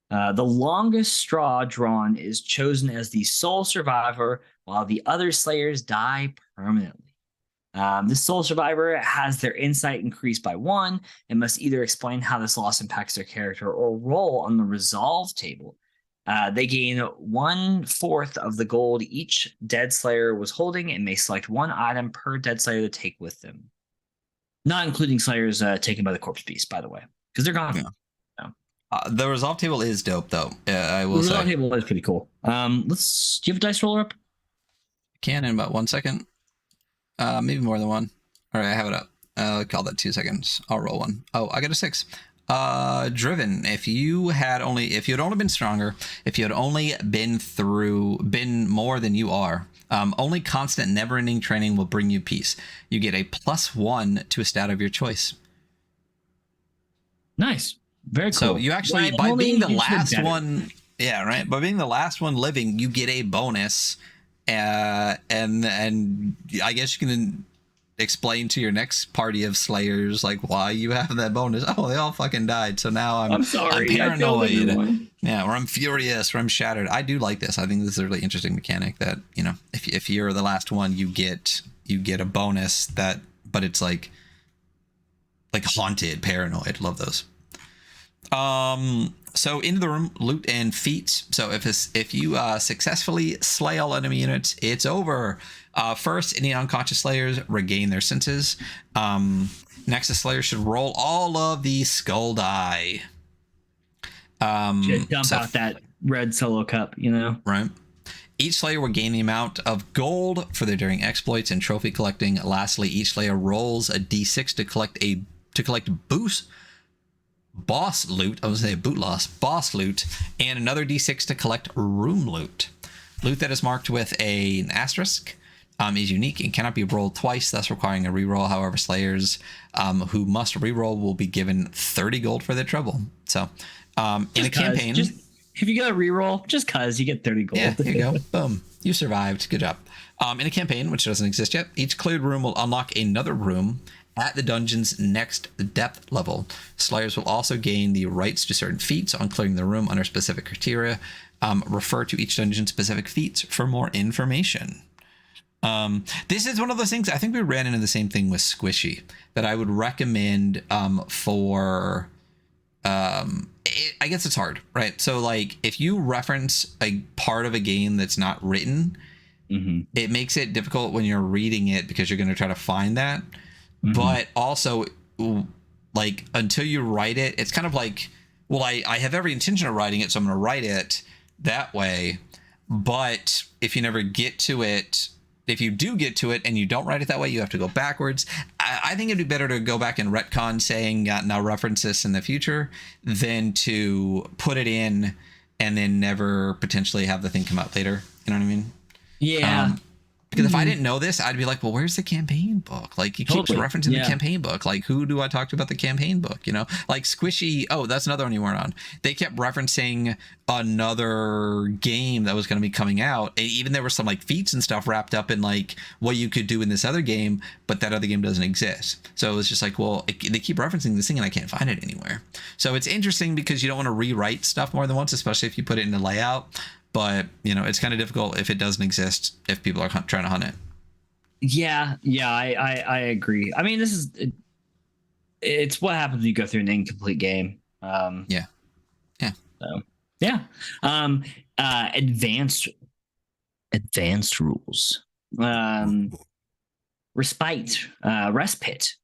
The longest straw drawn is chosen as the sole survivor, while the other slayers die permanently. The sole survivor has their insight increased by 1 and must either explain how this loss impacts their character or roll on the resolve table. They gain 1/4 of the gold each dead slayer was holding and may select 1 item per dead slayer to take with them. Not including slayers taken by the corpse beast, by the way, because they're gone. Yeah. The resolve table is dope, though. I will the say. resolve table is pretty cool. Do you have a dice roller up? Can in about 1 second. Maybe more than 1. All right, I have it up. I'll call that 2 seconds. I'll roll 1. Oh, I got a 6. Driven. If you had only been stronger, if you had only been more than you are, only constant, never-ending training will bring you peace. You get a +1 to a stat of your choice. Nice. Very cool. So you actually, by being the last one, yeah, right. By being the last one living, you get a bonus, and I guess you can explain to your next party of slayers like why you have that bonus. Oh, they all fucking died, so now I'm sorry, I'm paranoid, yeah, or I'm furious, or I'm shattered. I do like this. I think this is a really interesting mechanic that, you know, if you're the last one, you get a bonus that, but it's like haunted, paranoid. Love those. So into the room, loot and feats. So if you successfully slay all enemy units, it's over. First, any unconscious slayers regain their senses. Next, the slayer should roll all of the skull die. Should dump out that red solo cup, you know? Right. Each slayer will gain the amount of gold for their daring exploits and trophy collecting. Lastly, each slayer rolls a d6 to collect boost. Boss loot, I was going to say boot loss, boss loot, and another d6 to collect room loot. Loot that is marked with an asterisk is unique and cannot be rolled twice, thus requiring a reroll. However, slayers who must reroll will be given 30 gold for their trouble. So, in a campaign, if you get a reroll, just cause you get 30 gold. Yeah, here you go. Boom. You survived. Good job. In a campaign, which doesn't exist yet, each cleared room will unlock another room at the dungeon's next depth level. Slayers will also gain the rights to certain feats on clearing the room under specific criteria. Refer to each dungeon's specific feats for more information. This is one of those things, I think we ran into the same thing with Squishy, that I would recommend for... I guess it's hard, right? So, like, if you reference a part of a game that's not written, it makes it difficult when you're reading it because you're going to try to find that. But also, like, until you write it, it's kind of like, well, I have every intention of writing it, so I'm going to write it that way. But if you never get to it, if you do get to it and you don't write it that way, you have to go backwards. I think it'd be better to go back and retcon saying, now reference this in the future, than to put it in and then never potentially have the thing come out later. You know what I mean? Yeah. Because if I didn't know this, I'd be like, well, where's the campaign book? Like, you keep referencing the campaign book. Like, who do I talk to about the campaign book? You know, like Squishy. Oh, that's another one you weren't on. They kept referencing another game that was going to be coming out. And even there were some like feats and stuff wrapped up in like what you could do in this other game, but that other game doesn't exist. So it was just like, well, they keep referencing this thing and I can't find it anywhere. So it's interesting because you don't want to rewrite stuff more than once, especially if you put it in the layout. But, you know, it's kind of difficult if it doesn't exist, if people are trying to hunt it. Yeah, I agree. I mean, it's what happens when you go through an incomplete game. Yeah. So, Yeah. Advanced rules. Respite. Respite.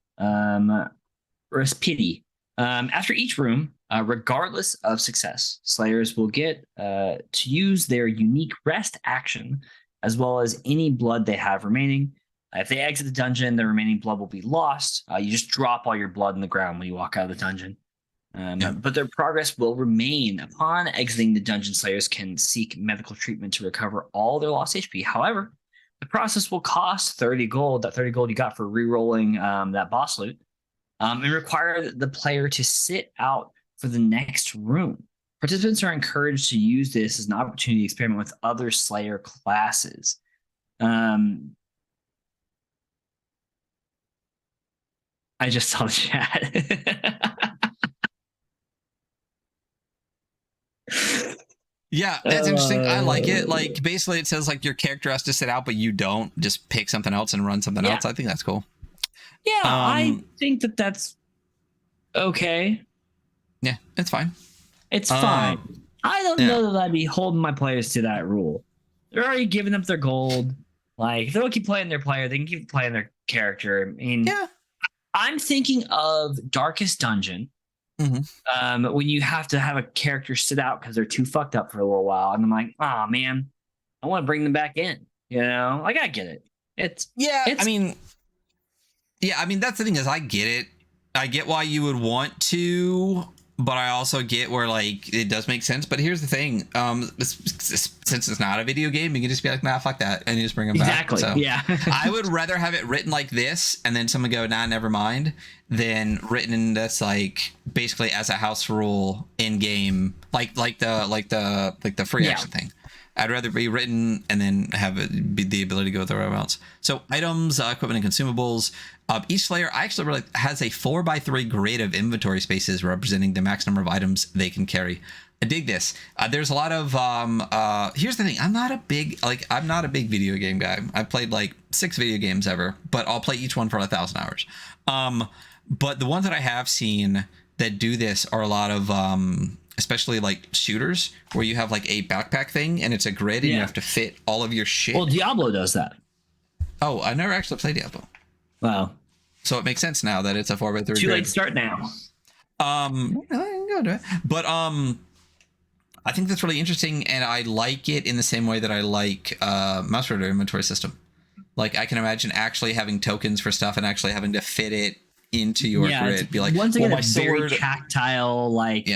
Respite. After each room, regardless of success, Slayers will get to use their unique rest action as well as any blood they have remaining. If they exit the dungeon, the remaining blood will be lost. You just drop all your blood in the ground when you walk out of the dungeon. But their progress will remain. Upon exiting the dungeon, Slayers can seek medical treatment to recover all their lost HP. However, the process will cost 30 gold, that 30 gold you got for re-rolling that boss loot, and require the player to sit out for the next room. Participants are encouraged to use this as an opportunity to experiment with other Slayer classes. I just saw the chat. Yeah, that's interesting. I like it. Like, basically, it says like your character has to sit out, but you don't. Just pick something else and run something else. I think that's cool. Yeah, I think that's okay. Yeah, it's fine. It's fine. I don't know that I'd be holding my players to that rule. They're already giving up their gold. Like, if they don't keep playing their player, they can keep playing their character. I mean, I'm thinking of Darkest Dungeon. When you have to have a character sit out because they're too fucked up for a little while, and I'm like, oh man, I want to bring them back in. You know, like, I get it. I mean, that's the thing, is I get it. I get why you would want to, but I also get where, like, it does make sense. But here's the thing: since it's not a video game, you can just be like, nah, fuck that, and you just bring them back. So, yeah. I would rather have it written like this, and then someone go, nah, never mind, than written that's like basically as a house rule in game, like the free action thing. I'd rather be written and then have it be the ability to go through everyone else. So items, equipment, and consumables. Each Slayer actually really has a 4x3 grid of inventory spaces representing the max number of items they can carry. I dig this. There's a lot of here's the thing. I'm not a big video game guy. I've played like 6 video games ever, but I'll play each one for 1,000 hours. But the ones that I have seen that do this are a lot of especially like shooters, where you have like a backpack thing and it's a grid and you have to fit all of your shit. Well, Diablo does that. Oh, I never actually played Diablo. Wow. So it makes sense now that it's a 4x3 Too grid. late to start now. I can go to it. But I think that's really interesting, and I like it in the same way that I like mouse rotor inventory system. Like, I can imagine actually having tokens for stuff and actually having to fit it into your grid. Be like, once again, my it's very tactile, like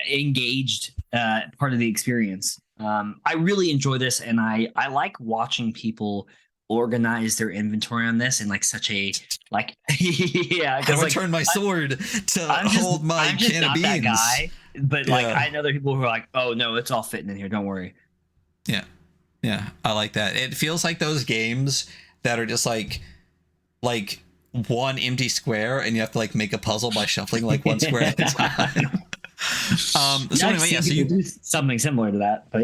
engaged part of the experience. I really enjoy this, and I like watching people organize their inventory on this in like such a like I would turn my sword to hold my can of beans. That guy, but like I know there are people who are like, oh no, it's all fitting in here, don't worry. Yeah, I like that. It feels like those games that are just like one empty square and you have to like make a puzzle by shuffling like one square at a time. So anyway, so you do something similar to that, but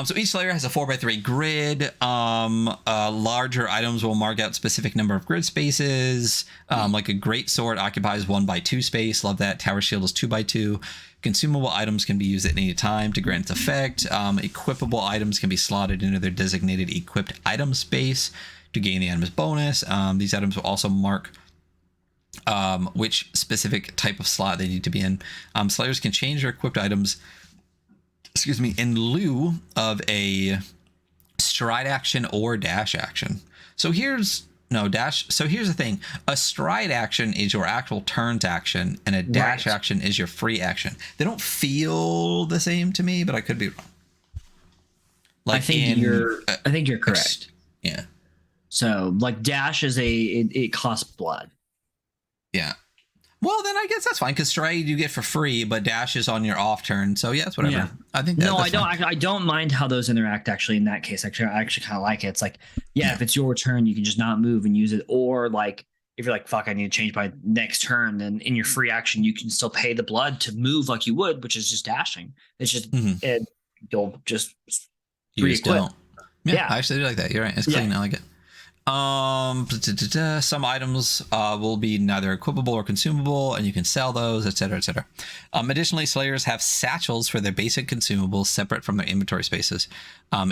so each Slayer has a 4x3 grid. Larger items will mark out specific number of grid spaces. Like a great sword occupies 1x2 space. Love that. Tower shield is 2x2. Consumable items can be used at any time to grant its effect. Equipable items can be slotted into their designated equipped item space to gain the item's bonus. These items will also mark which specific type of slot they need to be in. Slayers can change their equipped items in lieu of a stride action or dash action. So here's the thing. A stride action is your actual turn's action, and a dash action is your free action. They don't feel the same to me, but I could be wrong. Like, I think you're correct. Yeah. So like dash is it costs blood. Yeah. Well, then I guess that's fine, because stride you get for free, but dash is on your off turn. So yeah, it's whatever. Yeah. I think that's fine. I don't mind how those interact. Actually, in that case, I actually kind of like it. It's like, if it's your turn, you can just not move and use it. Or like, if you're like, fuck, I need to change my next turn, then in your free action, you can still pay the blood to move like you would, which is just dashing. It's just you'll just you just don't. Yeah, I actually do like that. You're right. It's clean. I like it. Some items will be neither equipable or consumable, and you can sell those, etc., etc. Additionally, Slayers have satchels for their basic consumables separate from their inventory spaces.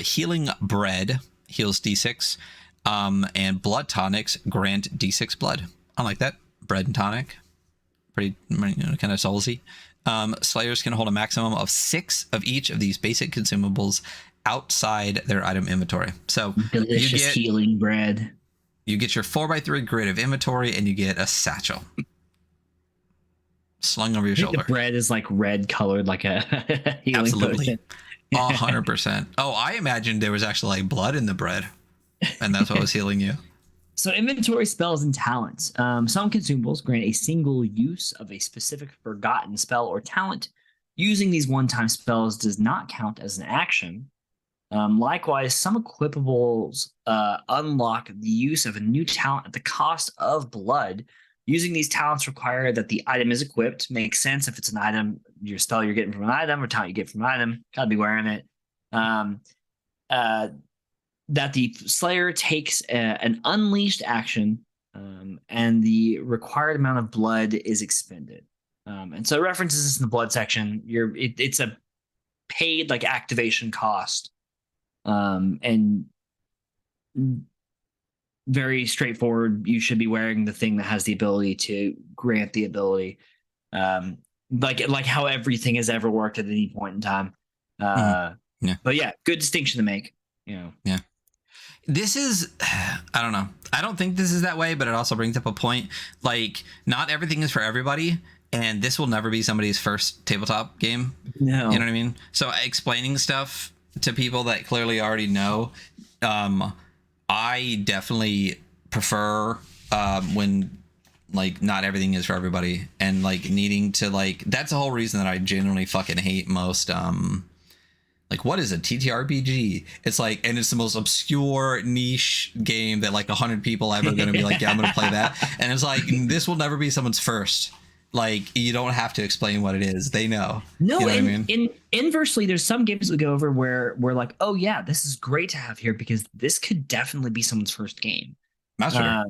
Healing bread heals D6, and blood tonics grant D6 blood. I like that. Bread and tonic, pretty kind of soulsy. Slayers can hold a maximum of 6 of each of these basic consumables outside their item inventory. So delicious healing bread. You get your 4x3 grid of inventory, and you get a satchel slung over your shoulder. The bread is like red colored, like a healing Absolutely. potion. 100%. Oh, I imagined there was actually like blood in the bread, and that's what was healing you. So inventory spells and talents. Some consumables grant a single use of a specific forgotten spell or talent. Using these one-time spells does not count as an action. Likewise, some equipables unlock the use of a new talent at the cost of blood. Using these talents require that the item is equipped. Makes sense if it's an item, your spell you're getting from an item, or talent you get from an item. Gotta be wearing it. That the Slayer takes an unleashed action, and the required amount of blood is expended. And so it references this in the blood section. It's a paid like activation cost. And very straightforward. You should be wearing the thing that has the ability to grant the ability, like how everything has ever worked at any point in time. Yeah. But yeah, good distinction to make. Yeah. This is, I don't know. I don't think this is that way, but it also brings up a point. Like, not everything is for everybody, and this will never be somebody's first tabletop game. No, you know what I mean. So explaining stuff to people that clearly already know, I definitely prefer when like not everything is for everybody, and like needing to like, that's the whole reason that I genuinely fucking hate most like, what is a TTRPG? It's like, and it's the most obscure niche game that like 100 people ever going to be like, yeah, I'm going to play that. And it's like, this will never be someone's first. Like, you don't have to explain what it is. They know. No, you know what I mean? Inversely, there's some games we go over where we're like, oh yeah, this is great to have here because this could definitely be someone's first game. Yeah.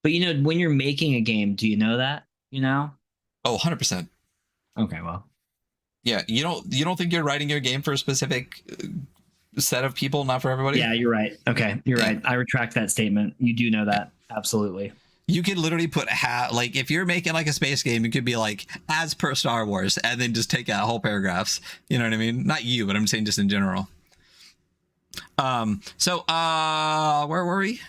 But when you're making a game, do you know that? Oh, 100%. Okay, well. Yeah, you don't think you're writing your game for a specific set of people, not for everybody? Yeah, you're right. Okay, you're right. I retract that statement. You do know that. Absolutely. You could literally put like, if you're making like a space game, it could be like as per Star Wars, and then just take out whole paragraphs. You know what I mean? Not you, but I'm saying just in general. So where were we?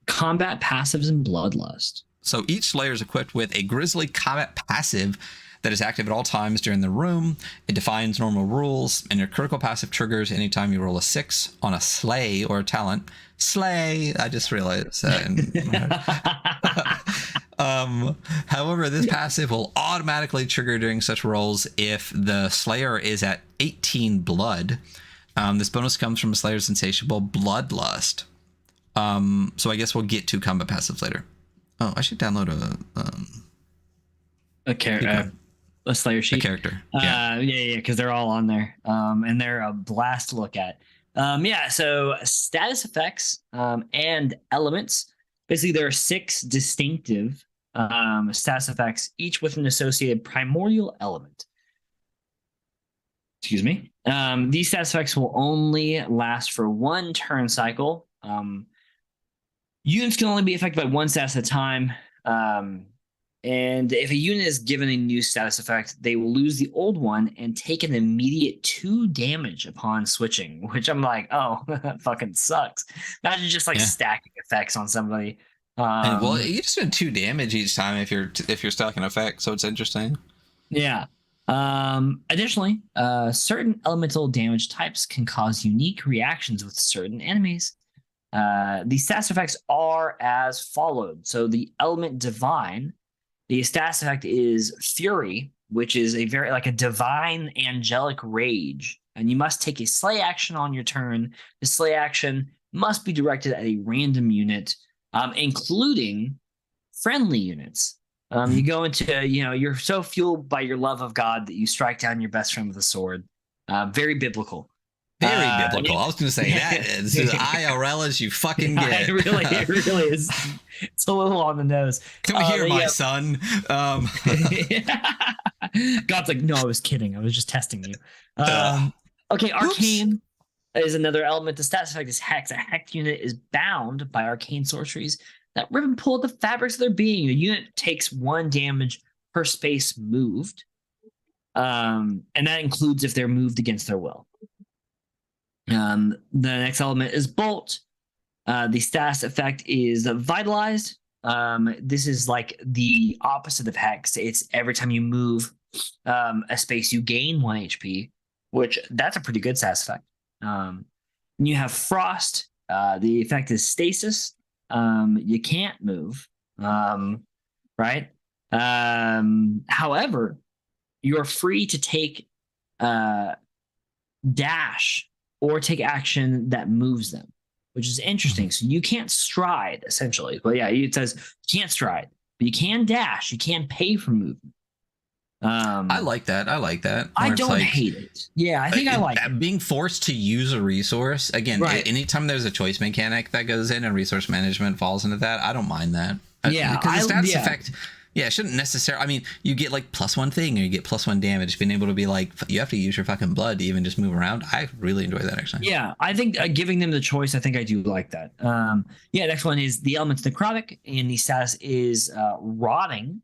Combat passives and bloodlust. So each Slayer is equipped with a grisly combat passive that is active at all times during the room. It defines normal rules, and your critical passive triggers anytime you roll a 6 on a slay or a talent. Slay, I just realized that. However, this passive will automatically trigger during such rolls if the Slayer is at 18 blood. This bonus comes from a Slayer's insatiable bloodlust. So I guess we'll get to combat passives later. Oh, I should download a Slayer sheet. A character. Yeah, because they're all on there. And they're a blast to look at. So status effects and elements. Basically, there are 6 distinctive status effects, each with an associated primordial element. Excuse me. These status effects will only last for 1 turn cycle. Units can only be affected by 1 status at a time. And if a unit is given a new status effect, they will lose the old one and take an immediate 2 damage upon switching, which I'm like, oh, that fucking sucks. Imagine just stacking effects on somebody. Well, you just do 2 damage each time if you're stacking effects, so it's interesting. Yeah. Additionally, certain elemental damage types can cause unique reactions with certain enemies. The status effects are as followed. So the element divine, the status effect is Fury, which is a very a divine angelic rage, and you must take a slay action on your turn. The slay action must be directed at a random unit, including friendly units. You go into, you're so fueled by your love of God that you strike down your best friend with a sword. Very biblical. Very biblical. I was going to say that is as IRL as you fucking get. It really is. It's a little on the nose. Come here, my son. God's like, no, I was kidding. I was just testing you. Okay, arcane is another element. The status effect is hex. A hex unit is bound by arcane sorceries that rip and pull at the fabrics of their being. The unit takes 1 damage per space moved. And that includes if they're moved against their will. The next element is bolt. The status effect is vitalized. This is like the opposite of hex. It's every time you move a space, you gain 1 HP, which that's a pretty good status effect. And you have frost. The effect is stasis. You can't move, right? However, you're free to take dash or take action that moves them, which is interesting. So you can't stride, essentially. But yeah, it says you can't stride, but you can dash. You can pay for movement. I like that. I don't hate it. Yeah, I think I like it. Being forced to use a resource. Again, anytime there's a choice mechanic that goes in and resource management falls into that, I don't mind that. Yeah, because the status effect... Yeah, it shouldn't necessarily. I mean, you get like +1 thing, or you get +1 damage. Being able to be like, you have to use your fucking blood to even just move around. I really enjoy that, actually. Yeah, I think giving them the choice, I think I do like that. Next one is the element's necrotic, and the status is rotting.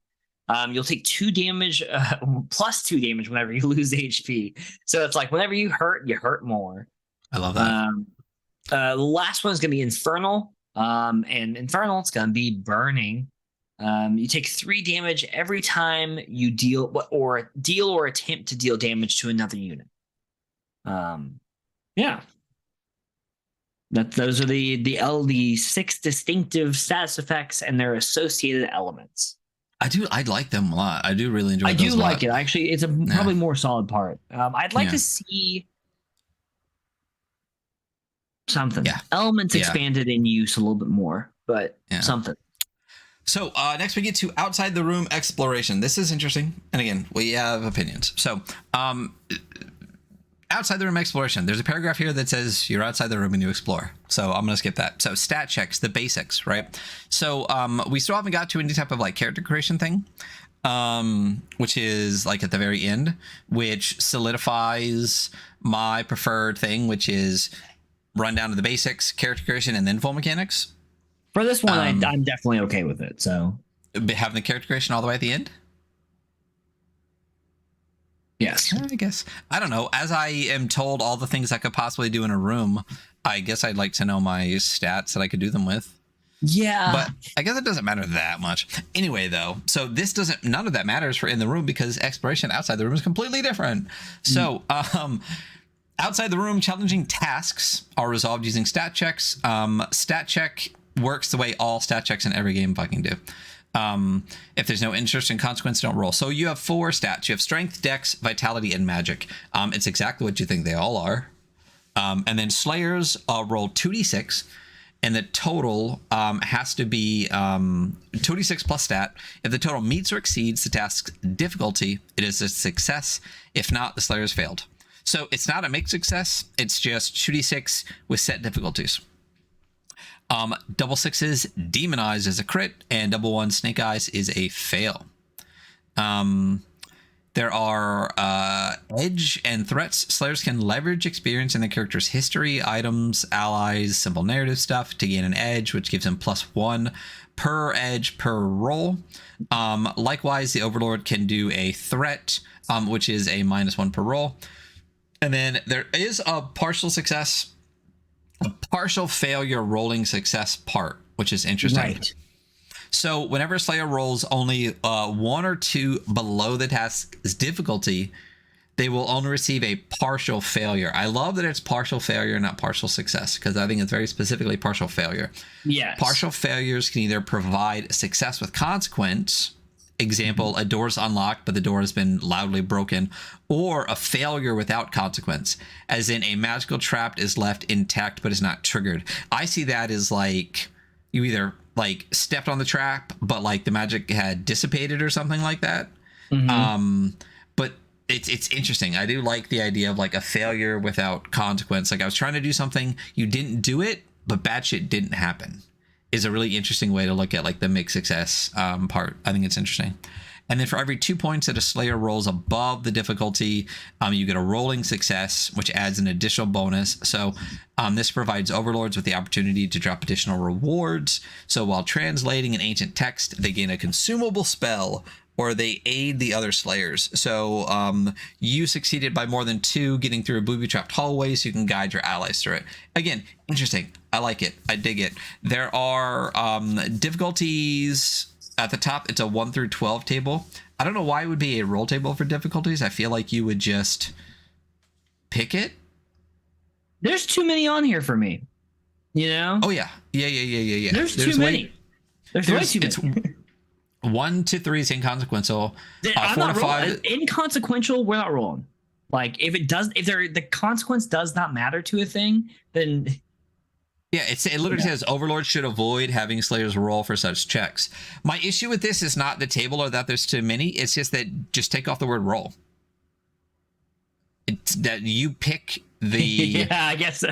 You'll take 2 damage, +2 damage whenever you lose HP. So it's like whenever you hurt more. I love that. The last one is going to be infernal. And infernal, it's going to be burning. You take 3 damage every time you deal or attempt to deal damage to another unit. Those are the 6 distinctive status effects and their associated elements. I like them a lot. I do really enjoy. I do like it. Actually, it's probably more solid part. I'd like to see something. Elements expanded in use a little bit more, but something. So next we get to outside the room exploration. This is interesting. And again, we have opinions. So outside the room exploration, there's a paragraph here that says you're outside the room and you explore. So I'm going to skip that. So stat checks, the basics, right? So we still haven't got to any type of like character creation thing, which is like at the very end, which solidifies my preferred thing, which is run down to the basics, character creation, and then full mechanics. For this one, I'm definitely okay with it. So having the character creation all the way at the end? Yes. I guess. I don't know. As I am told all the things I could possibly do in a room, I guess I'd like to know my stats that I could do them with. Yeah. But I guess it doesn't matter that much. Anyway, though, so none of that matters for in the room because exploration outside the room is completely different. So, outside the room, challenging tasks are resolved using stat checks. Stat check works the way all stat checks in every game fucking do. If there's no interest in consequence, don't roll. So you have 4 stats. You have strength, dex, vitality, and magic. It's exactly what you think they all are. And then slayers roll 2d6, and the total has to be 2d6 plus stat. If the total meets or exceeds the task's difficulty, it is a success. If not, the slayer has failed. So it's not a mixed success. It's just 2d6 with set difficulties. Double 6s demonized as a crit, and double 1 snake eyes is a fail. There are edge and threats. Slayers can leverage experience in the character's history, items, allies, simple narrative stuff to gain an edge, which gives them +1 per edge per roll. Likewise, the Overlord can do a threat, which is a -1 per roll. And then there is a partial success, a partial failure rolling success part, which is interesting. Right. So whenever a Slayer rolls only 1 or 2 below the task's difficulty, they will only receive a partial failure. I love that it's partial failure, not partial success, because I think it's very specifically partial failure. Yes. Partial failures can either provide success with consequence, example, a door's unlocked, but the door has been loudly broken, or a failure without consequence, as in a magical trap is left intact but is not triggered. I see that as like you either like stepped on the trap, but like the magic had dissipated or something like that. But it's interesting. I do like the idea of like a failure without consequence. Like I was trying to do something, you didn't do it, but bad shit didn't happen. Is a really interesting way to look at like the mixed success part. I think it's interesting. And then for every 2 points that a Slayer rolls above the difficulty, you get a rolling success, which adds an additional bonus. So this provides overlords with the opportunity to drop additional rewards. So while translating an ancient text, they gain a consumable spell, or they aid the other Slayers. So you succeeded by more than 2, getting through a booby-trapped hallway, so you can guide your allies through it. Again, interesting. I like it. I dig it. There are difficulties at the top. It's a 1 through 12 table. I don't know why it would be a roll table for difficulties. I feel like you would just pick it. There's too many on here for me. You know? Oh, yeah. Yeah. There's too many. There's way too many. 1 to 3 is inconsequential. I'm 4 not to 5 inconsequential. We're not rolling. Like if the consequence does not matter to a thing, then yeah, it literally says overlords should avoid having Slayers roll for such checks. My issue with this is not the table or that there's too many. It's just that just take off the word roll. It's that you pick the yeah, I guess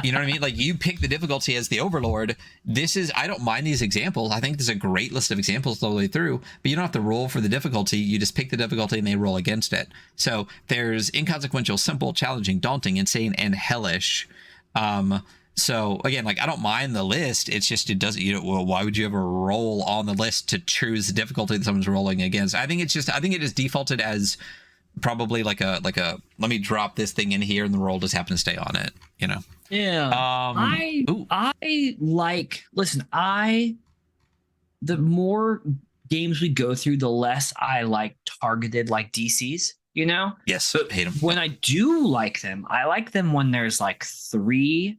you know what I mean? Like you pick the difficulty as the overlord. This is, I don't mind these examples. I think there's a great list of examples all the way through, but you don't have to roll for the difficulty. You just pick the difficulty and they roll against it. So there's inconsequential, simple, challenging, daunting, insane, and hellish. So again, like I don't mind the list. It's just it doesn't. Well, why would you ever roll on the list to choose the difficulty that someone's rolling against? I think it just defaulted as probably like a let me drop this thing in here and the roll just happen to stay on it. You know? Yeah. I like. Listen, the more games we go through, the less I like targeted like DCs. You know? Yes. But hate them. When I do like them, I like them when there's like 3.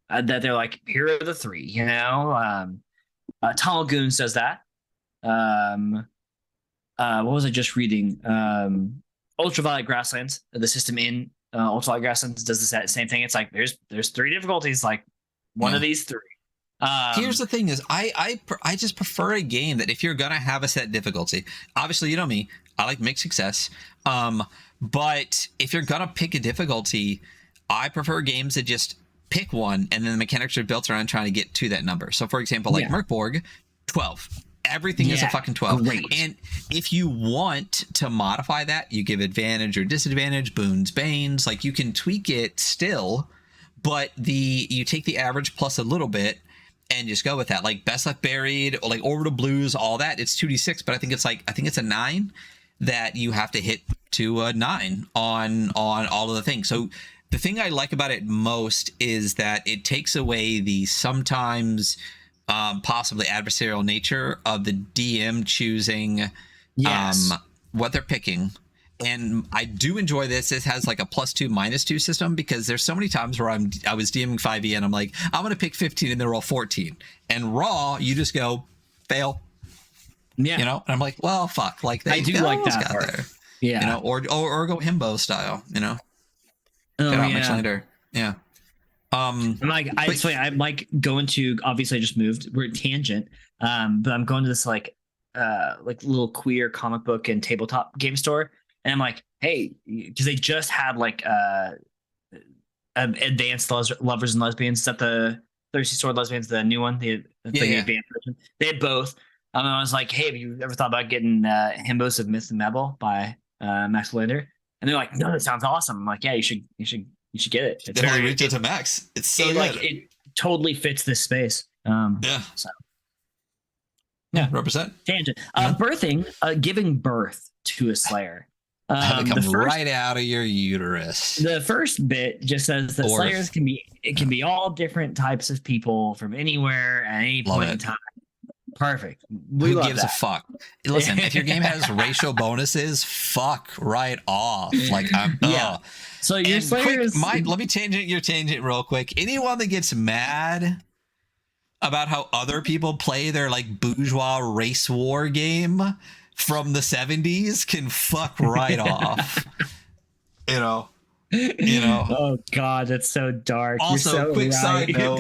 That they're like, here are the 3, you know. Talgoon says that. What was I just reading? Ultraviolet Grasslands, the system in Ultraviolet Grasslands does the same thing. It's like there's 3 difficulties, like one of these 3. Here's the thing: is I just prefer a game that if you're gonna have a set difficulty, obviously you know me, I like mixed success. But if you're gonna pick a difficulty, I prefer games that just pick one and then the mechanics are built around trying to get to that number. So for example, like Merkborg, 12. Everything is a fucking 12. Great. And if you want to modify that, you give advantage or disadvantage, boons, banes, like you can tweak it still, but you take the average plus a little bit and just go with that. Like Best Left Buried or like Orbital Blues, all that, it's 2d6, but I think it's a 9 that you have to hit to a 9 on all of the things. So the thing I like about it most is that it takes away the sometimes possibly adversarial nature of the DM choosing what they're picking. And I do enjoy this. It has like a +2, -2 system because there's so many times where I was DMing 5e and I'm like, I'm going to pick 15 and they roll 14. And raw, you just go fail. Yeah. You know? And I'm like, well, fuck. Like I do like that part. There. Yeah. You know, or go himbo style, you know? Oh, Get out much later. Yeah. I'm like going to, obviously I just moved, we're at tangent, but I'm going to this like little queer comic book and tabletop game store, and I'm like, hey, because they just had like advanced lovers and lesbians. Is that the Thirsty Sword Lesbians, the new one, the advanced version? They had both. I was like, hey, have you ever thought about getting Himbos of Myth and Mabel by Max Lander? And they're like, no, that sounds awesome. I'm like, yeah, you should get it. It's very reach it to Max. It's so good. Like it totally fits this space. So yeah, represent tangent. Birthing, giving birth to a Slayer. Come right out of your uterus. The first bit just says that Slayers can be all different types of people from anywhere at any point in time. Perfect. Who gives a fuck? Listen, if your game has racial bonuses, fuck right off. Like So your Slayers. Let me change your tangent real quick. Anyone that gets mad about how other people play their like bourgeois race war game from the 70s can fuck right off. You know. Oh God, that's so dark. Also, quick side note.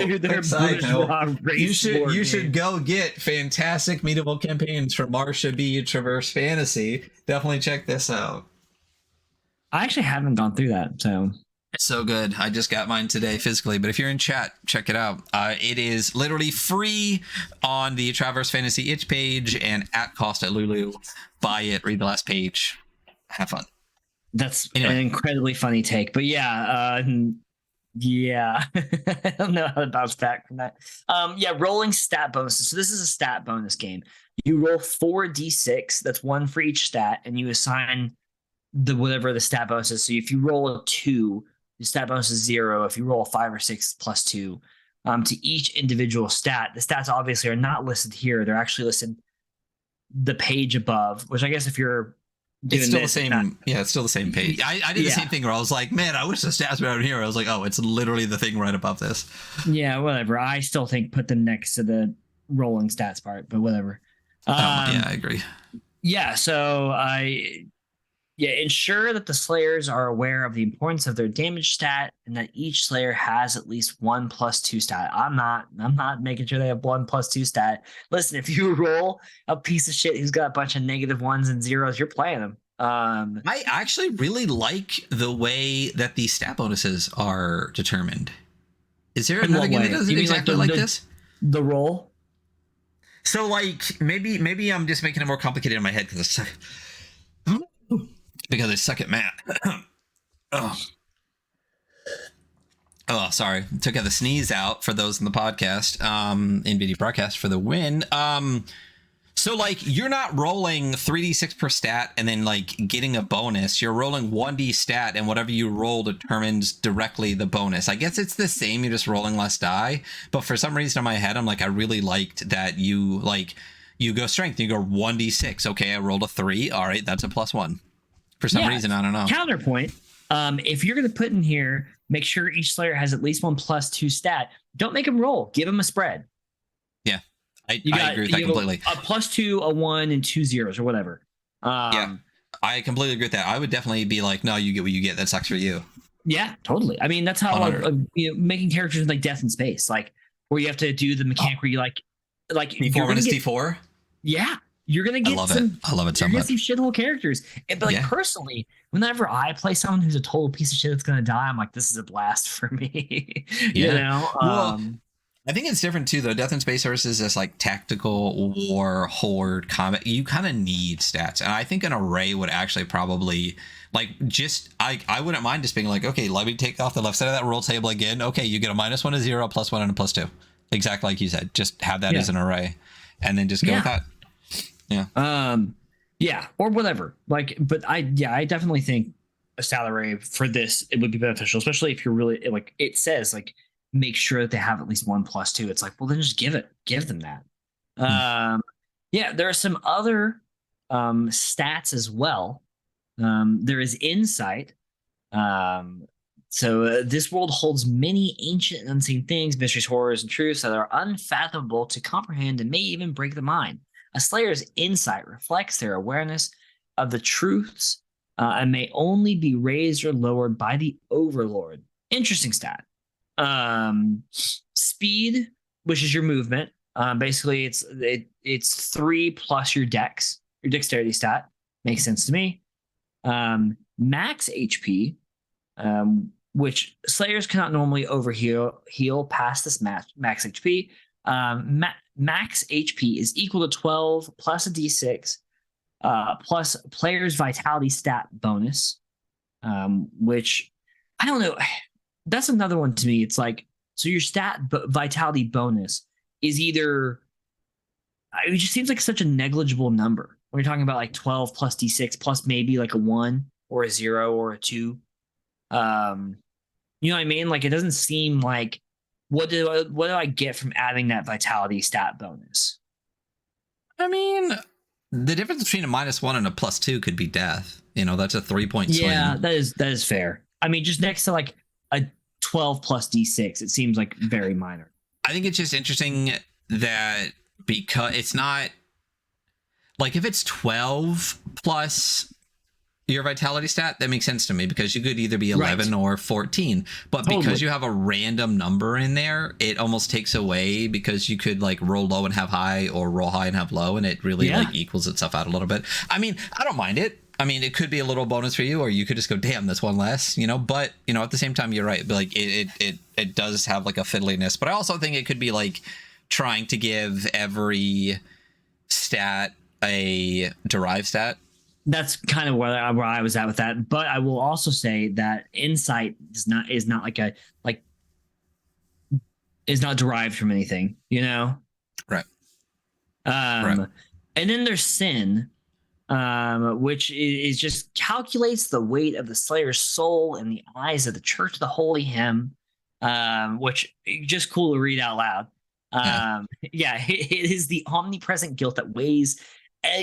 You should go get fantastic meetable campaigns from Marsha B. Traverse Fantasy. Definitely check this out. I actually haven't gone through that, so It's so good. I just got mine today physically, but if you're in chat, check it out. It is literally free on the Traverse Fantasy itch page and at cost at Lulu. Buy it, read the last page. Have fun. that's Anyway. an incredibly funny take. But yeah, yeah, I don't know how to bounce back from that. Yeah, rolling stat bonuses. So this is a stat bonus game. You roll 4d6. That's one for each stat, and you assign the whatever the stat bonus is. So if you roll a 2, the stat bonus is 0. If you roll a 5 or 6, plus 2. To each individual stat. The stats obviously are not listed here. They're actually listed the page above, which I guess if you're doing it's still this, the same. Yeah, it's still the same page. I did the same thing where I was like, man, I wish the stats were out here. I was like, oh, it's literally the thing right above this. Yeah, whatever. I still think put them next to the rolling stats part, but whatever. Yeah, I agree. Yeah, so ensure that the slayers are aware of the importance of their damage stat and that each slayer has at least 1 plus 2 stat. I'm not making sure they have 1 plus 2 stat. Listen, if you roll a piece of shit who's got a bunch of negative 1s and 0s, you're playing them. I actually really like the way that the stat bonuses are determined. Is there another game that does it exactly like this? The roll? So like maybe I'm just making it more complicated in my head because I suck at math. Oh, sorry. Took out the sneeze out for those in the podcast, in video broadcast for the win. So like you're not rolling 3d6 per stat and then like getting a bonus. You're rolling 1d stat and whatever you roll determines directly the bonus. I guess it's the same. You're just rolling less die. But for some reason in my head, I'm like, I really liked that you go strength. You go 1d6. Okay, I rolled a 3. All right, that's a +1. For some reason, I don't know. Counterpoint. If you're going to put in here, make sure each slayer has at least 1 plus 2 stat. Don't make them roll. Give them a spread. Yeah, I agree with that completely. A +2, a 1, and 2 zeros or whatever. Yeah, I completely agree with that. I would definitely be like, no, you get what you get. That sucks for you. Yeah, totally. I mean, that's how making characters like Death in Space, like where you have to do the mechanic where you like D4 minus D4. Yeah. You're gonna get I love it so much. Some shithole characters, but like personally, whenever I play someone who's a total piece of shit that's gonna die, I'm like, this is a blast for me. You know. Well, I think it's different too, though. Death in Space versus this like tactical war horde combat. You kind of need stats, and I think an array would actually probably like just I wouldn't mind just being like, okay, let me take off the left side of that roll table again. Okay, you get a -1, a 0, +1, and a +2. Exactly like you said. Just have that as an array, and then just go with that. Yeah, or whatever. Like, but I definitely think a salary for this, it would be beneficial, especially if you're really like it says like make sure that they have at least 1 plus 2. It's like, well, then just give them that. Yeah, there are some other stats as well. There is insight. So this world holds many ancient and unseen things, mysteries, horrors, and truths that are unfathomable to comprehend and may even break the mind. A slayer's insight reflects their awareness of the truths and may only be raised or lowered by the overlord. Interesting stat. Speed, which is your movement. Basically, it's 3 plus your dexterity stat. Makes sense to me. Max HP, which slayers cannot normally overheal past this max HP. Max HP is equal to 12 plus a d6 plus player's vitality stat bonus, which I don't know. That's another one to me. It's like, so your stat vitality bonus is either, it just seems like such a negligible number when you're talking about like 12 plus d6 plus maybe like a 1 or a 0 or a 2. You know what I mean? Like, it doesn't seem like, what do I get from adding that vitality stat bonus? I mean, the difference between a -1 and a +2 could be death. You know, that's a 3-point swing. Yeah, that is fair. I mean, just next to like a 12 plus d6, it seems like very minor. I think it's just interesting that because it's not like if it's 12 plus your vitality stat, that makes sense to me because you could either be 11 or 14. But because you have a random number in there, it almost takes away because you could like roll low and have high or roll high and have low, and it really like equals itself out a little bit. I mean, I don't mind it. I mean, it could be a little bonus for you, or you could just go, damn, that's one less, you know. But you know, at the same time, you're right. But like, it does have like a fiddliness. But I also think it could be like trying to give every stat a derived stat. That's kind of where I was at with that. But I will also say that insight is not is not derived from anything, you know? Right. Right. And then there's sin, which is just calculates the weight of the Slayer's soul in the eyes of the Church of the Holy Hymn, which just cool to read out loud. It is the omnipresent guilt that weighs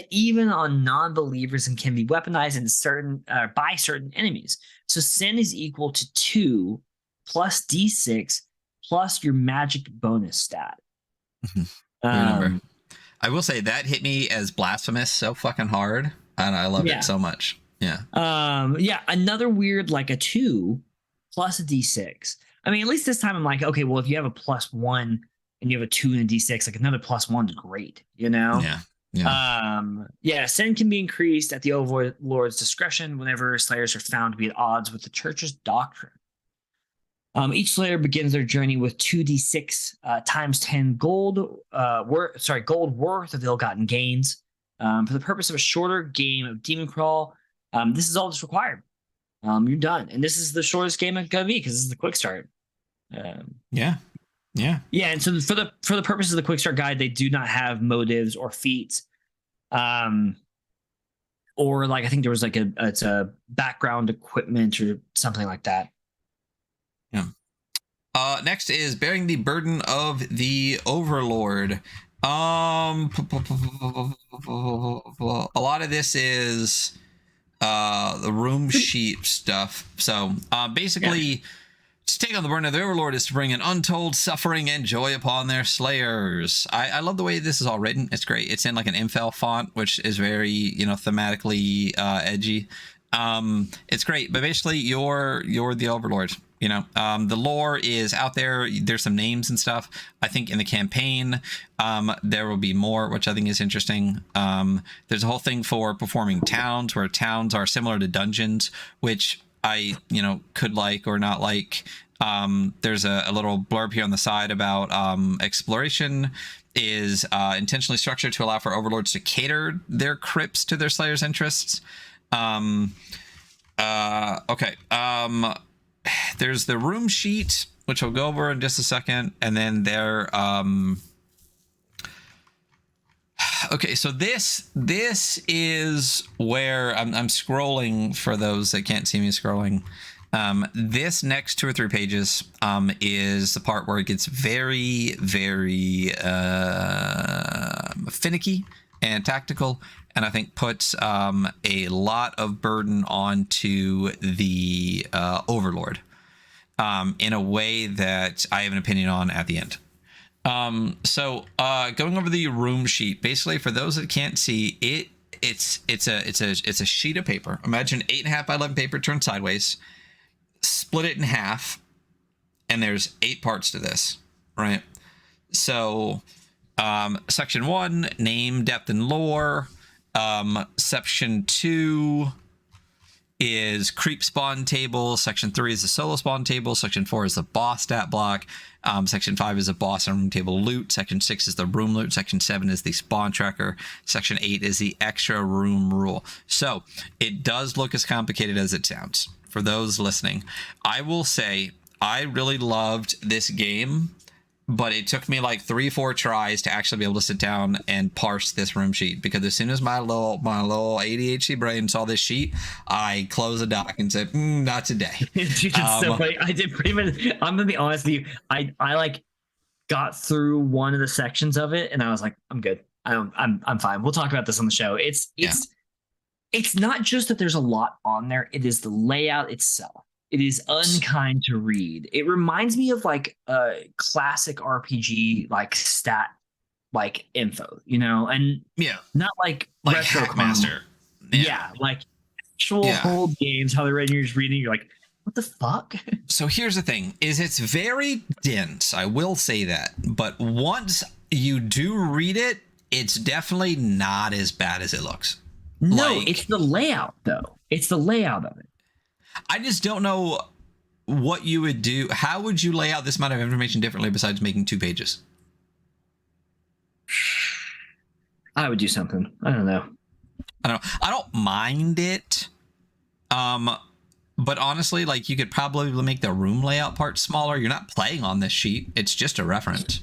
even on non-believers and can be weaponized in certain by certain enemies. So sin is equal to 2 plus d6 plus your magic bonus stat. Remember, I will say that hit me as blasphemous so fucking hard, and I love it so much. Another weird, like a 2 plus a d6. I mean, at least this time I'm like, okay, well, if you have a +1 and you have a 2 and a d6, like another +1 is great, you know? Sin can be increased at the Overlord's discretion whenever Slayers are found to be at odds with the Church's doctrine. Each Slayer begins their journey with 2d6 times 10 gold worth of ill-gotten gains. For the purpose of a shorter game of Demon Crawl, this is all that's required. You're done, and this is the shortest game it's gonna be because this is the quick start. And so for the purposes of the quick start guide, they do not have motives or feats, or like I think there was like it's a background equipment or something like that. Next is bearing the burden of the Overlord. A lot of this is the room sheet stuff. So basically, to take on the burden of the Overlord is to bring an untold suffering and joy upon their slayers. I love the way this is all written. It's great. It's in like an Infel font, which is very, you know, thematically edgy. It's great, but basically you're the Overlord. You know, the lore is out there. There's some names and stuff. I think in the campaign, there will be more, which I think is interesting. There's a whole thing for performing towns, where towns are similar to dungeons, which I, you know, could like or not like. There's a little blurb here on the side about exploration is intentionally structured to allow for overlords to cater their crypts to their slayers' interests. There's the room sheet, which we'll go over in just a second, and then there. Okay, so this is where I'm scrolling for those that can't see me scrolling. This next 2 or 3 pages is the part where it gets very, very finicky and tactical, and I think puts a lot of burden onto the Overlord in a way that I have an opinion on at the end. So going over the room sheet, basically for those that can't see it, it's a sheet of paper. Imagine 8.5 by 11 paper turned sideways, split it in half, and there's 8 parts to this, right? So section 1, name, depth, and lore. Section 2 is creep spawn table. Section 3 is the solo spawn table. Section 4 is the boss stat block. Section 5 is the boss and room table loot. Section 6 is the room loot. Section 7 is the spawn tracker. Section 8 is the extra room rule. So it does look as complicated as it sounds. For those listening, I will say I really loved this game, but it took me like 3-4 tries to actually be able to sit down and parse this room sheet, because as soon as my little ADHD brain saw this sheet, I closed the doc and said, not today. Dude, so funny. I did pretty much. I'm gonna be honest with you. I like got through one of the sections of it, and I was like, I'm good. I'm fine. We'll talk about this on the show. It's not just that there's a lot on there. It is the layout itself. It is unkind to read. It reminds me of like a classic RPG, like stat, like info, you know, and not like retro Hackmaster. Like actual old games, how they're written. You're just reading. You're like, what the fuck? So here's the thing: is it's very dense. I will say that, but once you do read it, it's definitely not as bad as it looks. No, Like, it's the layout though. It's the layout of it. I just don't know what you would do. How would you lay out this amount of information differently besides making 2 pages? I would do something. I don't know. I don't mind it. But honestly, like, you could probably make the room layout part smaller. You're not playing on this sheet. It's just a reference.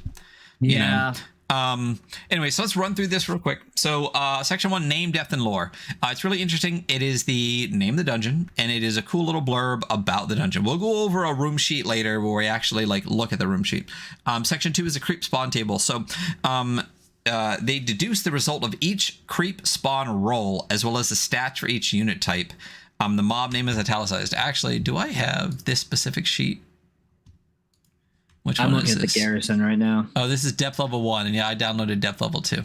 Yeah. You know? Anyway, so let's run through this real quick. So section 1, name, depth, and lore. It's really interesting. It is the name of the dungeon, and it is a cool little blurb about the dungeon. We'll go over a room sheet later where we actually like look at the room sheet. Section 2 is a creep spawn table. So they deduce the result of each creep spawn roll as well as the stats for each unit type. The mob name is italicized. Actually, do I have this specific sheet? Which one I'm looking is at the this? garrison right now. Oh, this is depth level 1, and yeah, I downloaded depth level 2.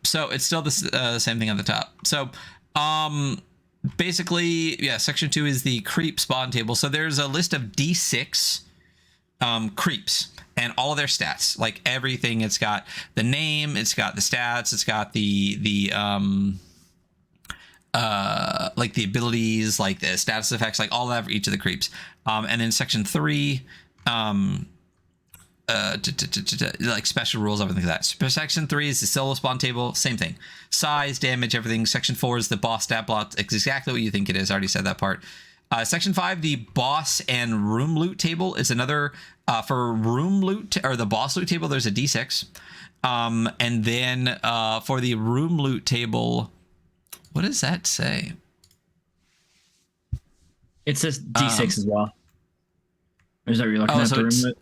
So it's still the same thing at the top. So basically, yeah, section 2 is the creep spawn table. So there's a list of D6 creeps and all of their stats, like everything. It's got the name, it's got the stats, it's got the like the abilities, like the status effects, like all that for each of the creeps. And then section 3, like special rules, everything like that. Section 3 is the solo spawn table, same thing, size, damage, everything. Section 4 is the boss stat block. It's exactly what you think it is. I already said that part. Section 5, the boss and room loot table, is another for room loot, or the boss loot table, there's a D6. And then for the room loot table, what does that say? It says D6 as well. Or is that what you're looking at? So The room loot?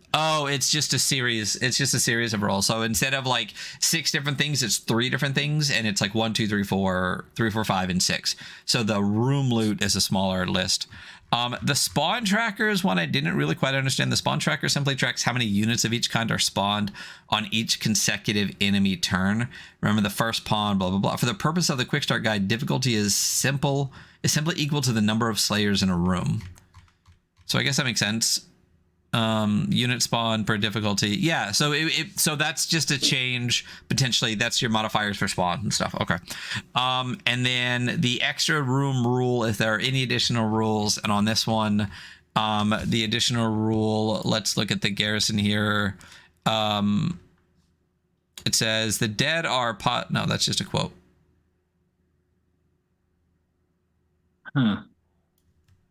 it's just a series. It's just a series of rolls. So instead of like 6 different things, it's 3 different things, and it's like 1, 2, 3, 4, 3, 4, 5, and 6. So the room loot is a smaller list. The spawn tracker is one I didn't really quite understand. The spawn tracker simply tracks how many units of each kind are spawned on each consecutive enemy turn. Remember the first pawn, blah, blah, blah. For the purpose of the quick start guide, difficulty is simply equal to the number of slayers in a room. So I guess that makes sense. Unit spawn per difficulty. Yeah, so so that's just a change potentially. That's your modifiers for spawn and stuff. Okay. And then the extra room rule, if there are any additional rules, and on this one, the additional rule, let's look at the garrison here. It says the dead are no, that's just a quote. Huh.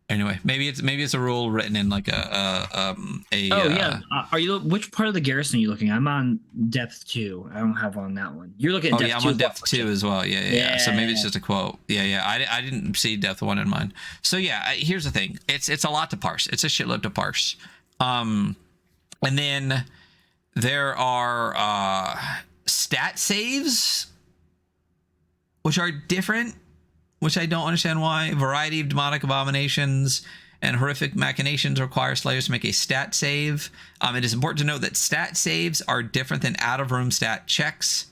Anyway, maybe it's a rule written in like yeah. Are you? Which part of the garrison are you looking at? I'm on depth 2. I don't have on that one. You're looking at depth 2. I'm on depth 2 as well. Yeah. So maybe it's just a quote. Yeah. I didn't see depth 1 in mine. So yeah, here's the thing. It's a lot to parse. It's a shitload to parse. And then there are stat saves, which are different, which I don't understand why. Variety of demonic abominations and horrific machinations require slayers to make a stat save. It is important to note that stat saves are different than out-of-room stat checks.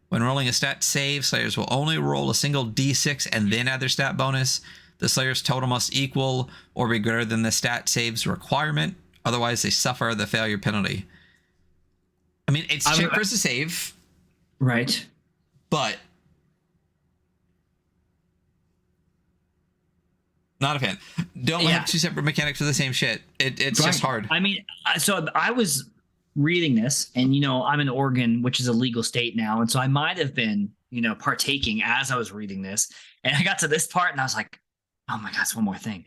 When rolling a stat save, slayers will only roll a single D6 and then add their stat bonus. The slayer's total must equal or be greater than the stat save's requirement. Otherwise, they suffer the failure penalty. I mean, it's check versus save. Right. But not a fan. Don't have 2 separate mechanics for the same shit. It's just hard. I mean, so I was reading this, and I'm in Oregon, which is a legal state now, and so I might have been, partaking as I was reading this, and I got to this part, and I was like, "Oh my god, it's one more thing."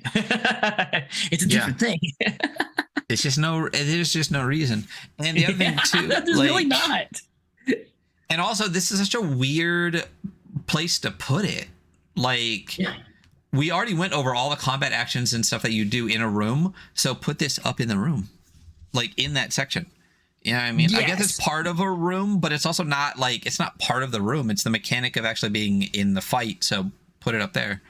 It's a different thing. There's just no reason. And the other thing too, there's really not. And also, this is such a weird place to put it. Like. Yeah. We already went over all the combat actions and stuff that you do in a room. So put this up in the room, like in that section. You know what I mean? Yes. I guess it's part of a room, but it's also not like, it's not part of the room. It's the mechanic of actually being in the fight. So put it up there.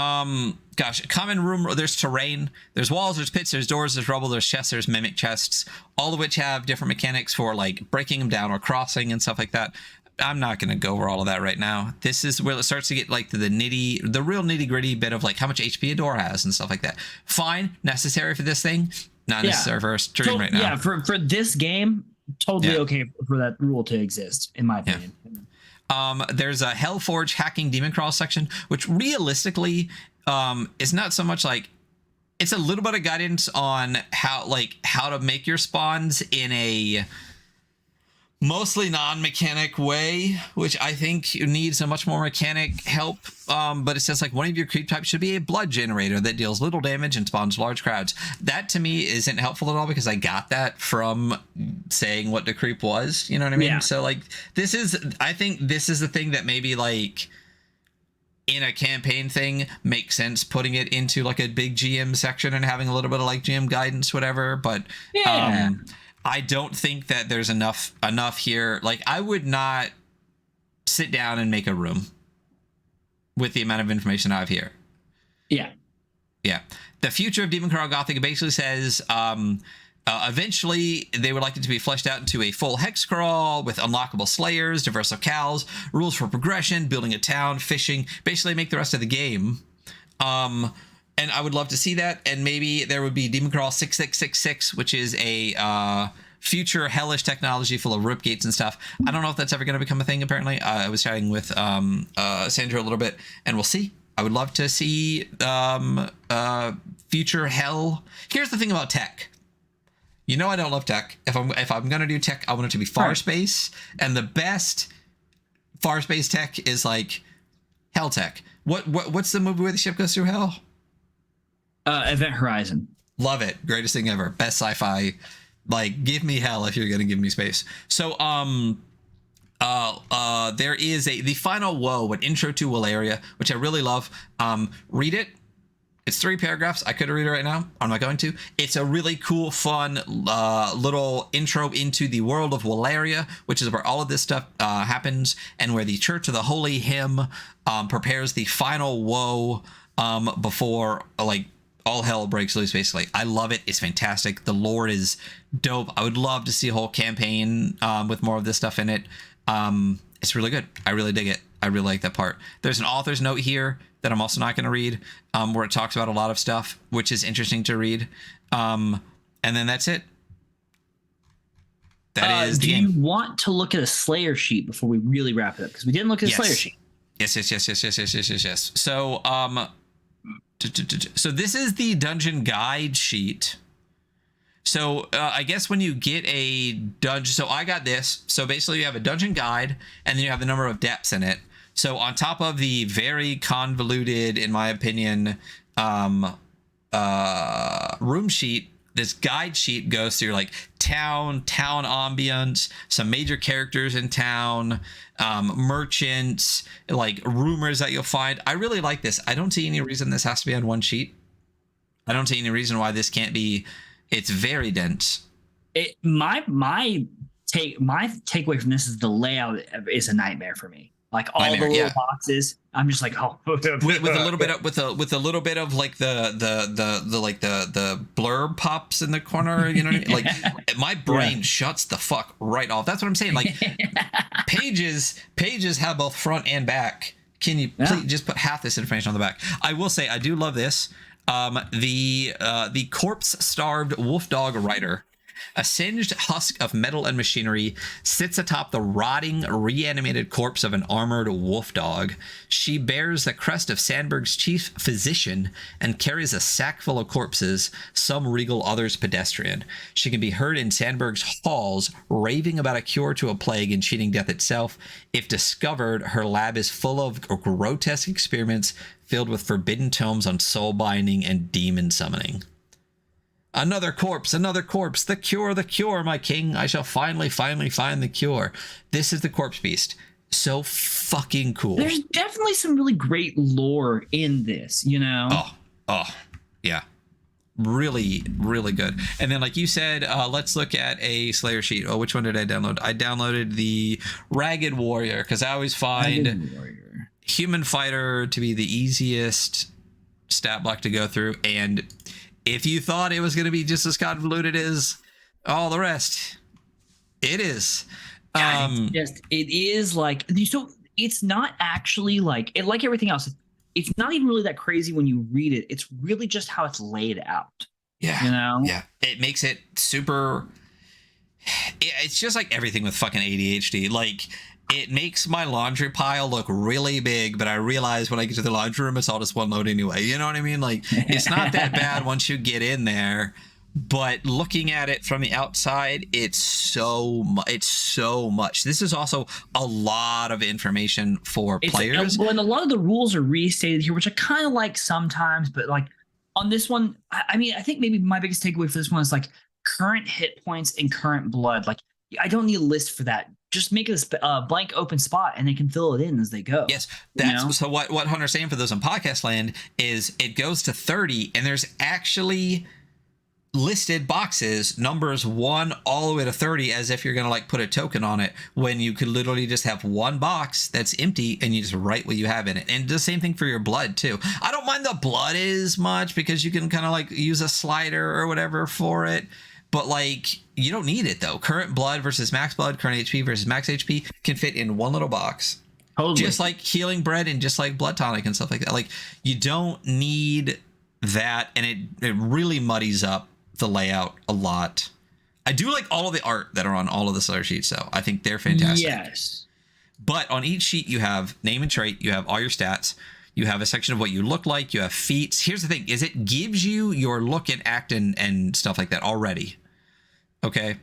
Common room, there's terrain, there's walls, there's pits, there's doors, there's rubble, there's chests, there's mimic chests, all of which have different mechanics for like breaking them down or crossing and stuff like that. I'm not going to go over all of that right now. This is where it starts to get like to the real nitty gritty bit of like how much HP a door has and stuff like that. Fine, necessary for this thing, not necessary for a stream right now. Yeah, for this game, totally okay for that rule to exist, in my opinion. There's a Hellforge hacking demon crawl section, which realistically is not so much like, it's a little bit of guidance on how to make your spawns in a mostly non-mechanic way, which I think needs a much more mechanic help. But it says like one of your creep types should be a blood generator that deals little damage and spawns large crowds. That to me isn't helpful at all, because I got that from saying what the creep was. You know what I mean? Yeah. So like I think this is the thing that maybe like in a campaign thing makes sense, putting it into like a big GM section and having a little bit of like GM guidance, whatever. But I don't think that there's enough here. Like, I would not sit down and make a room with the amount of information I have here. Yeah. The future of Demon Crawl Gothic basically says eventually they would like it to be fleshed out into a full hex crawl with unlockable slayers, diverse locales, rules for progression, building a town, fishing, basically make the rest of the game. And I would love to see that. And maybe there would be Demon Crawl 6666, which is a future hellish technology full of rope gates and stuff. I don't know if that's ever going to become a thing, apparently. I was chatting with Sandro a little bit, and we'll see. I would love to see future hell. Here's the thing about tech. You know I don't love tech. If I'm going to do tech, I want it to be far space. And the best far space tech is like hell tech. What's the movie where the ship goes through hell? Event Horizon. Love it. Greatest thing ever. Best sci-fi. Like, give me hell if you're gonna give me space. So there is the final woe, an intro to Valeria, which I really love. Read it. It's 3 paragraphs. I could read it right now. I'm not going to. It's a really cool, fun little intro into the world of Valeria, which is where all of this stuff happens, and where the Church of the Holy Hymn prepares the final woe before like all hell breaks loose. Basically, I love it. It's fantastic. The lore is dope. I would love to see a whole campaign with more of this stuff in it. It's really good. I really dig it. I really like that part. There's an author's note here that I'm also not going to read, where it talks about a lot of stuff, which is interesting to read. And then that's it. That is the game. Do you want to look at a Slayer sheet before we really wrap it up? Because we didn't look at a Slayer sheet. Yes. So this is the dungeon guide sheet. So I guess when you get a dungeon, so I got this. So basically you have a dungeon guide, and then you have the number of depths in it. So on top of the very convoluted, in my opinion, room sheet, this guide sheet goes through like town ambience, some major characters in town, merchants, like rumors that you'll find. I really like this. I don't see any reason this has to be on one sheet. I don't see any reason why this can't be. It's very dense. My takeaway from this is the layout is a nightmare for me. Like all the little boxes, I'm just like, oh, with a little bit of like the blurb pops in the corner, you know what I mean? Like my brain shuts the fuck right off. That's what I'm saying. Like pages have both front and back. Can you please just put half this information on the back? I will say I do love this. The corpse-starved wolf dog rider. A singed husk of metal and machinery sits atop the rotting, reanimated corpse of an armored wolf dog. She bears the crest of Sandberg's chief physician and carries a sack full of corpses, some regal, others pedestrian. She can be heard in Sandberg's halls, raving about a cure to a plague and cheating death itself. If discovered, her lab is full of grotesque experiments filled with forbidden tomes on soul binding and demon summoning. Another corpse, the cure, my king. I shall finally find the cure. This is the corpse beast. So fucking cool. There's definitely some really great lore in this, you know? Oh, yeah. Really, really good. And then, like you said, let's look at a Slayer sheet. Oh, which one did I download? I downloaded the Ragged Warrior, because I always find Human Fighter to be the easiest stat block to go through. And if you thought it was going to be just as convoluted as all the rest, it is. It is like, so it's not actually like everything else. It's not even really that crazy when you read it. It's really just how it's laid out. Yeah. You know? Yeah. It makes it super. It's just like everything with fucking ADHD. Like, It makes my laundry pile look really big, but I realize when I get to the laundry room, it's all just one load anyway. You know what I mean? Like, it's not that bad once you get in there. But looking at it from the outside, it's so much. This is also a lot of information for players. Well, and a lot of the rules are restated here, which I kind of like sometimes. But like on this one, I mean, I think maybe my biggest takeaway for this one is like current hit points and current blood. Like, I don't need a list for that. Just make it a blank open spot and they can fill it in as they go. Yes, that's so what Hunter's saying for those on podcast land is it goes to 30 and there's actually listed boxes numbers 1 all the way to 30 as if you're gonna like put a token on it, when you could literally just have one box that's empty and you just write what you have in it. And the same thing for your blood too. I don't mind the blood as much because you can kind of like use a slider or whatever for it, but like you don't need it though. Current blood versus max blood, current HP versus max HP can fit in one little box. Totally. Just like healing bread and just like blood tonic and stuff like that. Like you don't need that, and it really muddies up the layout a lot. I do like all of the art that are on all of the starter sheets though. I think they're fantastic. Yes. But on each sheet you have name and trait, you have all your stats, you have a section of what you look like, you have feats. Here's the thing, is it gives you your look and act and stuff like that already. Okay.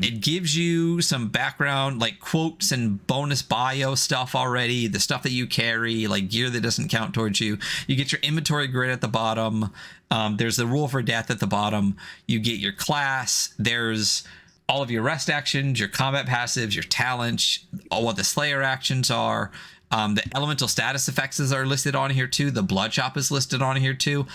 It gives you some background like quotes and bonus bio stuff already, the stuff that you carry, like gear that doesn't count towards you. You get your inventory grid at the bottom. There's the rule for death at the bottom. You get your class. There's all of your rest actions, your combat passives, your talents, all what the Slayer actions are. The elemental status effects are listed on here too. The blood shop is listed on here too.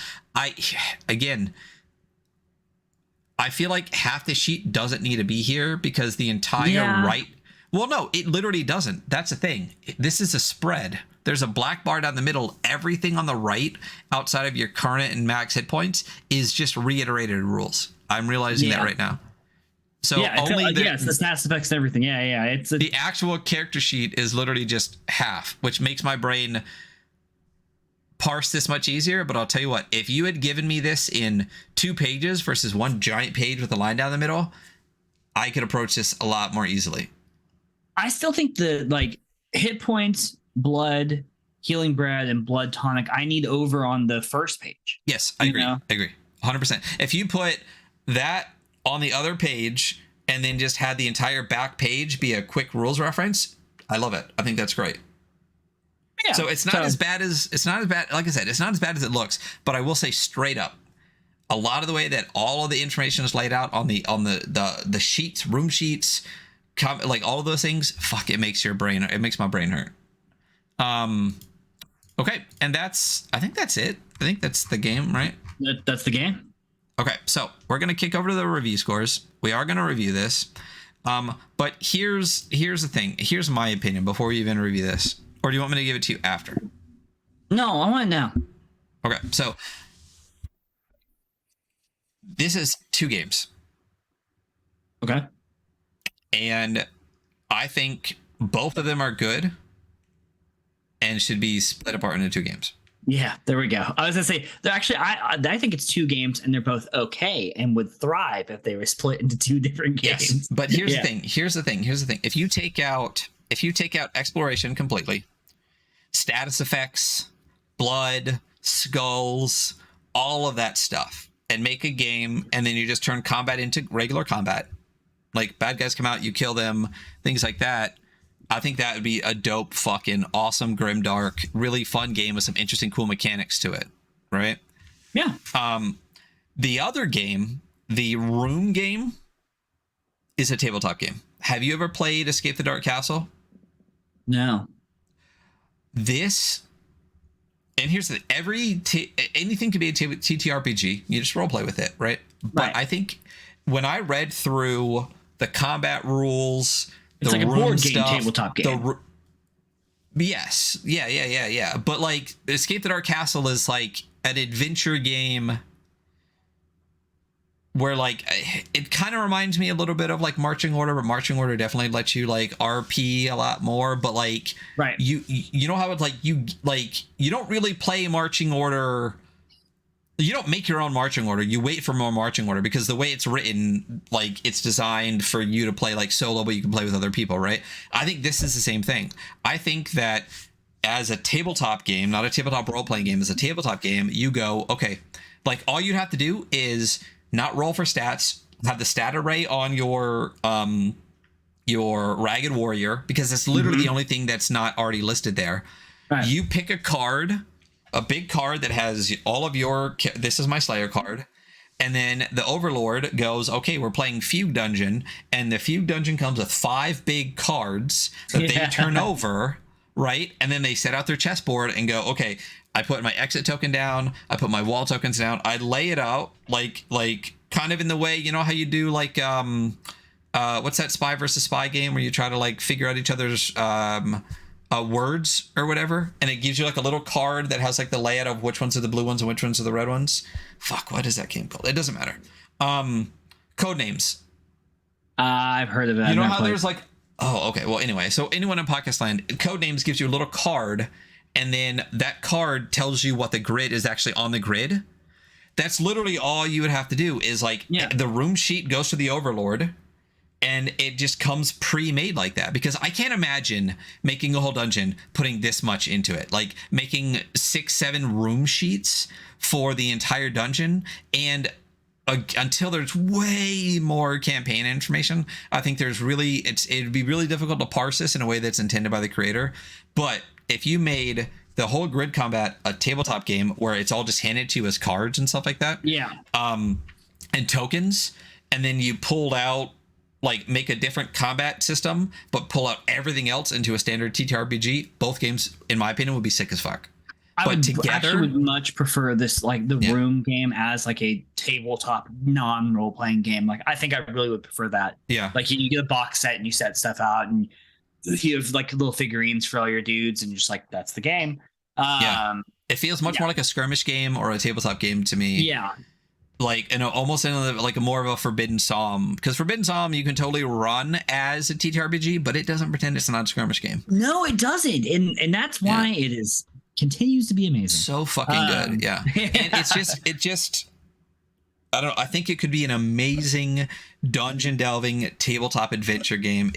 I feel like half the sheet doesn't need to be here because the entire right. Well, no, it literally doesn't. That's the thing. This is a spread. There's a black bar down the middle. Everything on the right outside of your current and max hit points is just reiterated rules. I'm realizing that right now. So it's the stats effects and everything. Yeah. It's the actual character sheet is literally just half, which makes my brain parse this much easier. But I'll tell you what, if you had given me this in 2 pages versus one giant page with a line down the middle, I could approach this a lot more easily. I still think the like hit points, blood, healing bread, and blood tonic I need over on the first page. Yes, I agree. 100%. If you put that on the other page and then just had the entire back page be a quick rules reference, I love it. I think that's great. Yeah, so it's not as bad. Like I said, it's not as bad as it looks. But I will say straight up, a lot of the way that all of the information is laid out on the sheets, room sheets, like all of those things, fuck, it makes my brain hurt. Okay, and I think that's it. I think that's the game, right? That's the game. Okay, so we're gonna kick over to the review scores. We are gonna review this. But here's the thing. Here's my opinion before we even review this. Or do you want me to give it to you after? No, I want it now. Okay, so this is 2 games. Okay. And I think both of them are good and should be split apart into 2 games. Yeah, there we go. I was gonna say they're actually I think it's 2 games and they're both okay and would thrive if they were split into 2 different games. Yes, but here's the thing. If you take out exploration completely, status effects, blood, skulls, all of that stuff, and make a game, and then you just turn combat into regular combat, like bad guys come out, you kill them, things like that, I think that would be a dope fucking awesome grimdark really fun game with some interesting cool mechanics to it, right? Yeah. The other game, the room game, is a tabletop game. Have you ever played Escape the Dark Castle? No. This, and here's the anything could be a TTRPG. You just role play with it, right? But I think when I read through the combat rules, it's like a board game tabletop game. Yes, yeah. But like Escape the Dark Castle is like an adventure game where like it kind of reminds me a little bit of like Marching Order, but Marching Order definitely lets you like RP a lot more. But like you know how it's like you don't really play Marching Order You don't make your own marching order. You wait for more marching order, because the way it's written, like, it's designed for you to play like solo, but you can play with other people, right? I think this is the same thing. I think that as a tabletop game, not a tabletop role-playing game, as a tabletop game, you go, okay, like, all you have to do is not roll for stats, have the stat array on your Ragged Warrior, because that's literally the only thing that's not already listed there. Right. You pick a card, a big card that has all of your, this is my Slayer card. And then the Overlord goes, okay, we're playing Fugue Dungeon. And the Fugue Dungeon comes with 5 big cards that they turn over, right? And then they set out their chessboard and go, okay, I put my exit token down. I put my wall tokens down. I lay it out like kind of in the way, you know how you do like, what's that spy versus spy game where you try to like figure out each other's, words or whatever, and it gives you like a little card that has like the layout of which ones are the blue ones and which ones are the red ones. Fuck, what is that game called? It doesn't matter. Code names. I've heard of that. You know how there's like, oh, okay. Well, anyway, so anyone in podcast land, code names gives you a little card, and then that card tells you what the grid is actually on the grid. That's literally all you would have to do is like the room sheet goes to the Overlord. And it just comes pre-made like that, because I can't imagine making a whole dungeon, putting this much into it, like making 6-7 room sheets for the entire dungeon. And until there's way more campaign information, I think there's really, it'd be really difficult to parse this in a way that's intended by the creator. But if you made the whole grid combat a tabletop game where it's all just handed to you as cards and stuff like that, and tokens, and then you pulled out, like, make a different combat system, but pull out everything else into a standard TTRPG, both games, in my opinion, would be sick as fuck. I would much prefer this, like the room game as like a tabletop non-role playing game. Like, I think I really would prefer that. Yeah. Like you get a box set and you set stuff out and you have like little figurines for all your dudes and just like, that's the game. It feels much more like a skirmish game or a tabletop game to me. Yeah. Like, and almost in like a more of a Forbidden Psalm, because Forbidden Psalm you can totally run as a TTRPG, but it doesn't pretend it's not a skirmish game. No, it doesn't, and that's why it is continues to be amazing. So fucking good, yeah. And it just, I don't know. I think it could be an amazing dungeon delving tabletop adventure game.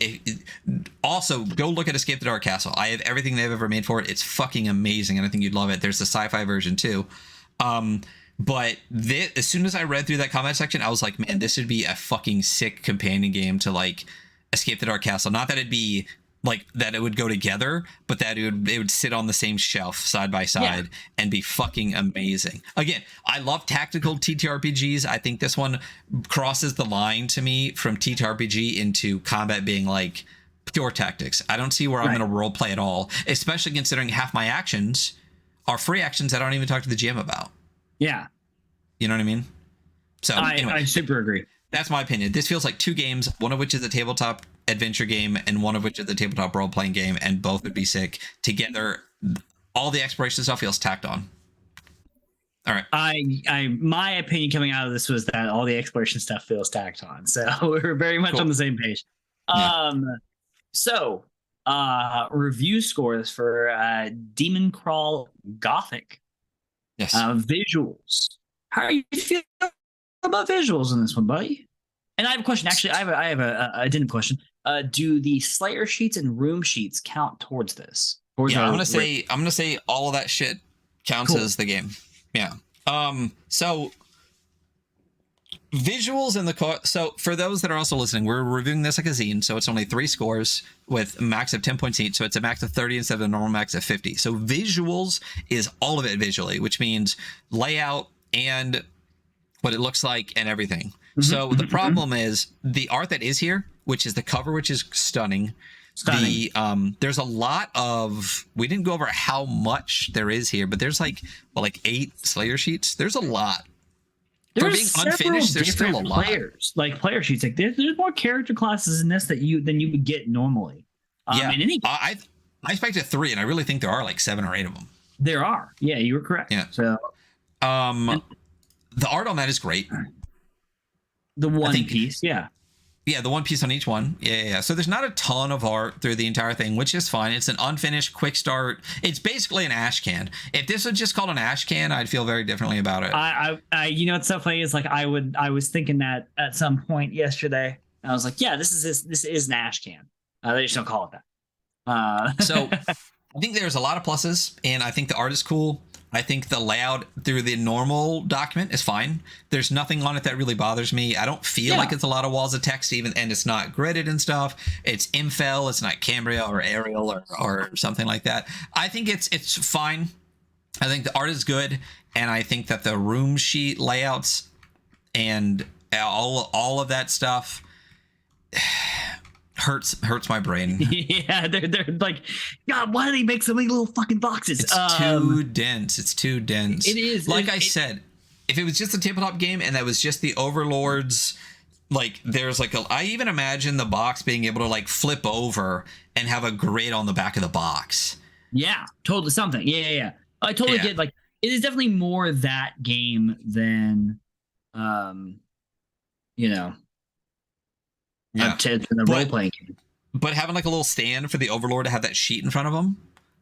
Also, go look at Escape the Dark Castle. I have everything they've ever made for it. It's fucking amazing, and I think you'd love it. There's the sci-fi version too. But as soon as I read through that comment section, I was like, man, this would be a fucking sick companion game to like Escape the Dark Castle. Not that it'd be like that it would go together, but that it would sit on the same shelf side by side and be fucking amazing. Again, I love tactical TTRPGs. I think this one crosses the line to me from TTRPG into combat being like pure tactics. I don't see where I'm going to role play at all, especially considering half my actions are free actions that I don't even talk to the GM about. Yeah. You know what I mean? So anyway, I super agree. That's my opinion. This feels like 2 games, one of which is a tabletop adventure game and one of which is a tabletop role-playing game, and both would be sick. Together, all the exploration stuff feels tacked on. All right. My opinion coming out of this was that all the exploration stuff feels tacked on. So we're very much on the same page. So review scores for Demon Crawl Gothic. Yes. Visuals. How are you feeling about visuals in this one, buddy? And I have a question. Actually, I have a addendum question. Do the Slayer sheets and room sheets count towards this? I'm gonna say all of that shit counts as the game. Yeah. So visuals in the so for those that are also listening, we're reviewing this like a zine, so it's only 3 scores with a max of 10 points each, so it's a max of 30 instead of a normal max of 50. So visuals is all of it visually, which means layout and what it looks like and everything. So the problem is the art that is here, which is the cover, which is stunning. There's a lot of, we didn't go over how much there is here, but there's like 8 Slayer sheets. There's a lot. For being unfinished, there's still a lot. Like player sheets, like there's more character classes in this than you would get normally. I expected 3, and I really think there are like 7 or 8 of them. There are. Yeah, you were correct. Yeah. So, the art on that is great. The One Piece, yeah. Yeah, the one piece on each one. Yeah. So there's not a ton of art through the entire thing, which is fine. It's an unfinished quick start. It's basically an ash can. If this was just called an ash can, I'd feel very differently about it. You know, what's so funny is like I was thinking that at some point yesterday. I was like, yeah, this is an ash can. They just don't call it that. So I think there's a lot of pluses, and I think the art is cool. I think the layout through the normal document is fine. There's nothing on it that really bothers me. I don't feel like it's a lot of walls of text, even, and it's not gridded and stuff. It's Infel, it's not Cambria or Arial or something like that. I think it's fine. I think the art is good, and I think that the room sheet layouts and all of that stuff hurts my brain. Yeah, they're like, God, why do they make so many little fucking boxes? It's too dense. It's too dense. It is. Like I said, if it was just a tabletop game and that was just the overlords, like there's like I even imagine the box being able to like flip over and have a grid on the back of the box. Yeah, totally something. Yeah. I totally get, like, it is definitely more that game than, you know. Yeah, the role-playing game. But having like a little stand for the overlord to have that sheet in front of them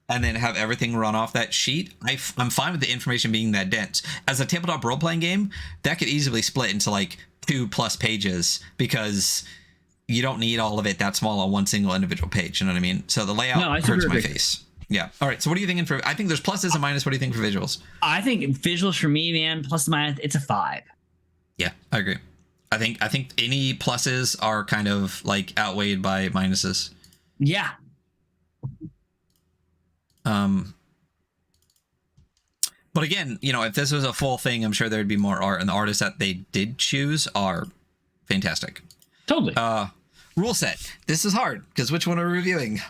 and then have everything run off that sheet, I'm fine with the information being that dense. As a tabletop role-playing game, that could easily split into like 2+ pages because you don't need all of it that small on one single individual page. You know what I mean? So the layout hurts my face. Yeah. All right. So what are you thinking for? I think there's pluses and minuses. What do you think for visuals? I think visuals for me, man, plus and minus, it's a 5. Yeah, I agree. I think any pluses are kind of like outweighed by minuses. Yeah. But again, you know, if this was a full thing, I'm sure there'd be more art, and the artists that they did choose are fantastic. Totally. Rule set. This is hard because which one are we reviewing?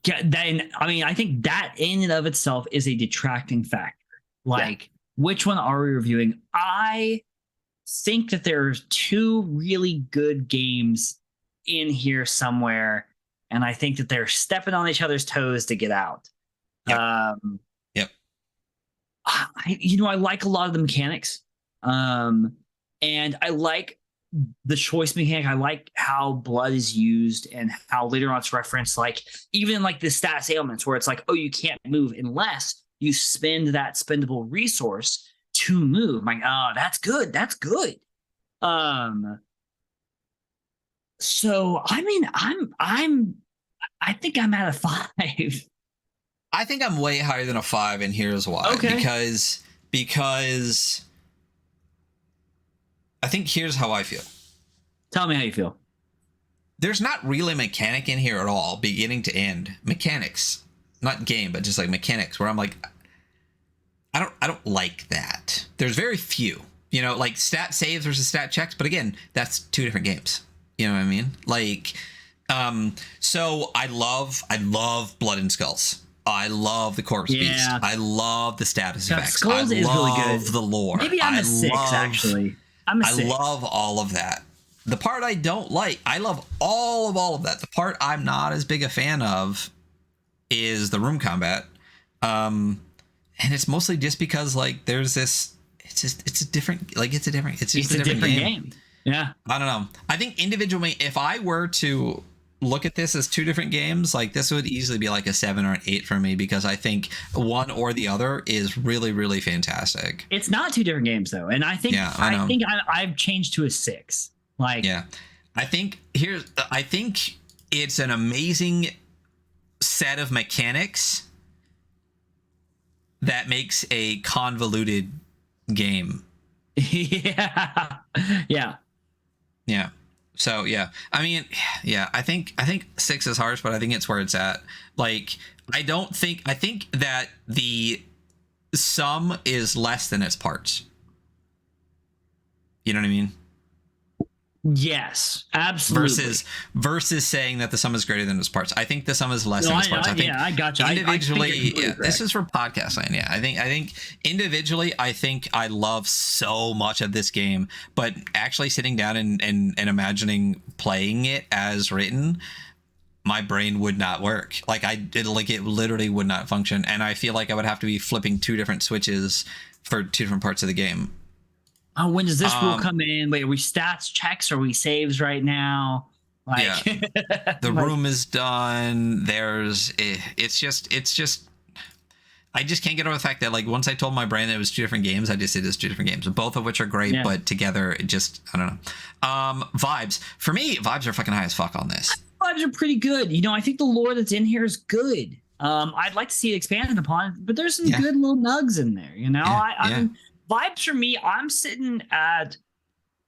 Yeah, then I mean, I think that in and of itself is a detracting factor. Like, which one are we reviewing? I think that there's 2 really good games in here somewhere, and I think that they're stepping on each other's toes to get out. Yep. I like a lot of the mechanics, and I like the choice mechanic. I like how blood is used and how later on it's referenced, like even like the stats ailments where it's like, oh, you can't move unless you spend that spendable resource to move. I'm like, oh, that's good. That's good. So I mean, I think I'm at a 5. I think I'm way higher than a 5, and here's why. Okay. Because I think here's how I feel. Tell me how you feel. There's not really a mechanic in here at all, beginning to end. Mechanics, not game, but just like mechanics, where I'm like, I don't like that. There's very few, you know, like stat saves versus stat checks. But again, that's 2 different games. You know what I mean? Like, so I love Blood and Skulls. I love the Corpse Beast. I love the status effects. Skulls is really good. The lore. Maybe I'm a 6, actually. I'm a 6. I love all of that. The part I don't like, I love all of that. The part I'm not as big a fan of is the room combat. And it's mostly just because like there's this, it's a different game. Yeah. I don't know. I think individually, if I were to look at this as 2 different games, like this would easily be like a 7 or an 8 for me, because I think one or the other is really, really fantastic. It's not 2 different games though. And I think, I've changed to a 6. Like, yeah, I think it's an amazing set of mechanics that makes a convoluted game. Yeah. So yeah, I mean, yeah, I think 6 is harsh, but I think it's where it's at. Like, I think that the sum is less than its parts. You know what I mean? Yes, absolutely. Versus saying that the sum is greater than its parts. I think the sum is less than its parts. I got you. Individually, this is for podcast land. Yeah, I think individually, I love so much of this game, but actually sitting down and imagining playing it as written, my brain would not work. It literally would not function, and I feel like I would have to be flipping 2 different switches for 2 different parts of the game. Oh, when does this rule come in? Wait, are we stats checks or are we saves right now? Like, yeah, the room is done. It's just I just can't get over the fact that like once I told my brain that it was 2 different games, I just said it's 2 different games, both of which are great, but together it just, I don't know. Vibes for me, vibes are fucking high as fuck on this. Vibes are pretty good. You know, I think the lore that's in here is good. I'd like to see it expanded upon, but there's some good little nugs in there. You know, I mean, vibes for me, I'm sitting at.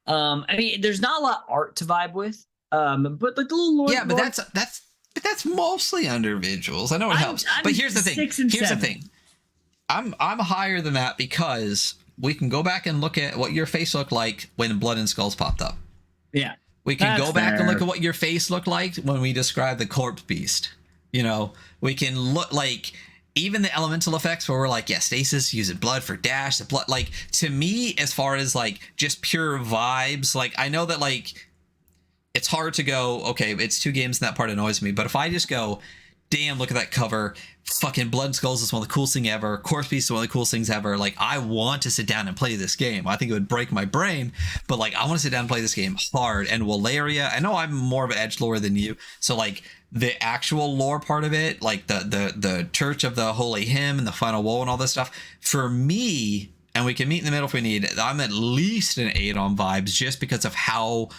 I mean, there's not a lot of art to vibe with. But like the little lore. Yeah, but that's mostly under visuals. I know it helps, but here's the thing. Here's the thing. I'm higher than that because we can go back and look at what your face looked like when Blood and Skulls popped up. Yeah. We can go back and look at what your face looked like when we described the corpse beast. You know, we can look like even the elemental effects where we're like, yeah, stasis, using blood for dash, the blood. Like, to me, as far as like just pure vibes, like I know that like it's hard to go, okay, it's 2 games and that part annoys me. But if I just go, damn, look at that cover. Fucking Blood and Skulls is one of the coolest things ever. Corpse Beast is one of the coolest things ever. Like, I want to sit down and play this game. I think it would break my brain, but like, I want to sit down and play this game hard. And Waleria, I know I'm more of an edgelord than you. So like the actual lore part of it, like the Church of the Holy Hymn and the Final Woe and all this stuff, for me, and we can meet in the middle if we need, I'm at least an 8 on vibes just because of how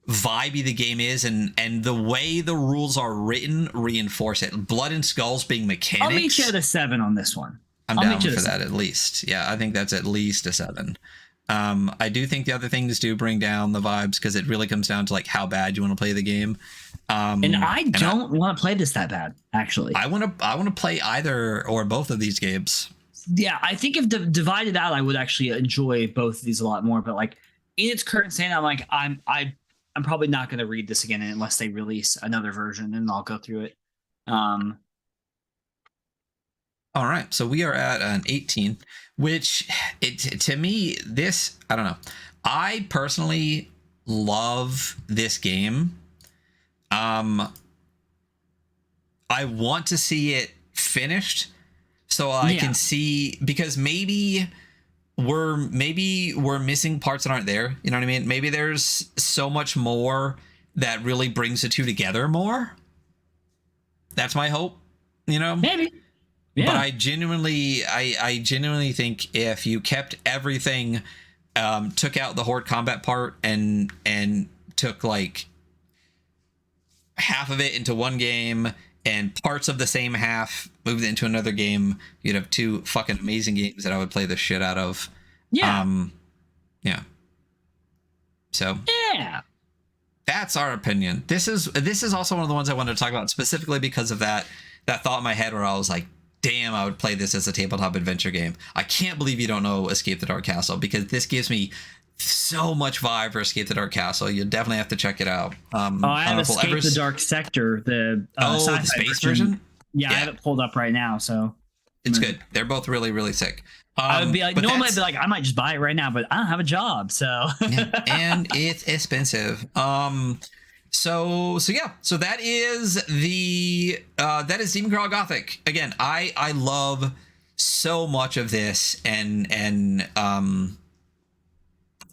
vibey the game is and the way the rules are written reinforce it. Blood and Skulls being mechanics. I'll meet you at a 7 on this one. I'm down for that at least. Yeah, I think that's at least a 7. I do think the other things do bring down the vibes because it really comes down to like how bad you want to play the game. And I don't want to play this that bad, actually. I want to play either or both of these games. Yeah, I think if divided out, I would actually enjoy both of these a lot more. But like in its current state, I'm like I'm probably not going to read this again unless they release another version, and I'll go through it. All right, so we are at an 18, which to me, this, I don't know. I personally love this game. I want to see it finished so I can see, because maybe we're missing parts that aren't there. You know what I mean? Maybe there's so much more that really brings the two together more. That's my hope, you know? Maybe. Yeah. But I genuinely think if you kept everything, took out the horde combat part and took like half of it into one game and parts of the same half moved it into another game, you'd have 2 fucking amazing games that I would play the shit out of. Yeah. Yeah. So yeah, that's our opinion. This is also one of the ones I wanted to talk about specifically because of that thought in my head where I was like, damn, I would play this as a tabletop adventure game. I can't believe you don't know Escape the Dark Castle, because this gives me so much vibe for Escape the Dark Castle. You definitely have to check it out. I have Escape the Dark Sector, the the space version. Yeah, I have it pulled up right now, so it's good. They're both really, really sick. I would be like, normally I'd be like, I might just buy it right now, but I don't have a job, so yeah, and it's expensive. So that is Demon Crawl Gothic. Again, I love so much of this, and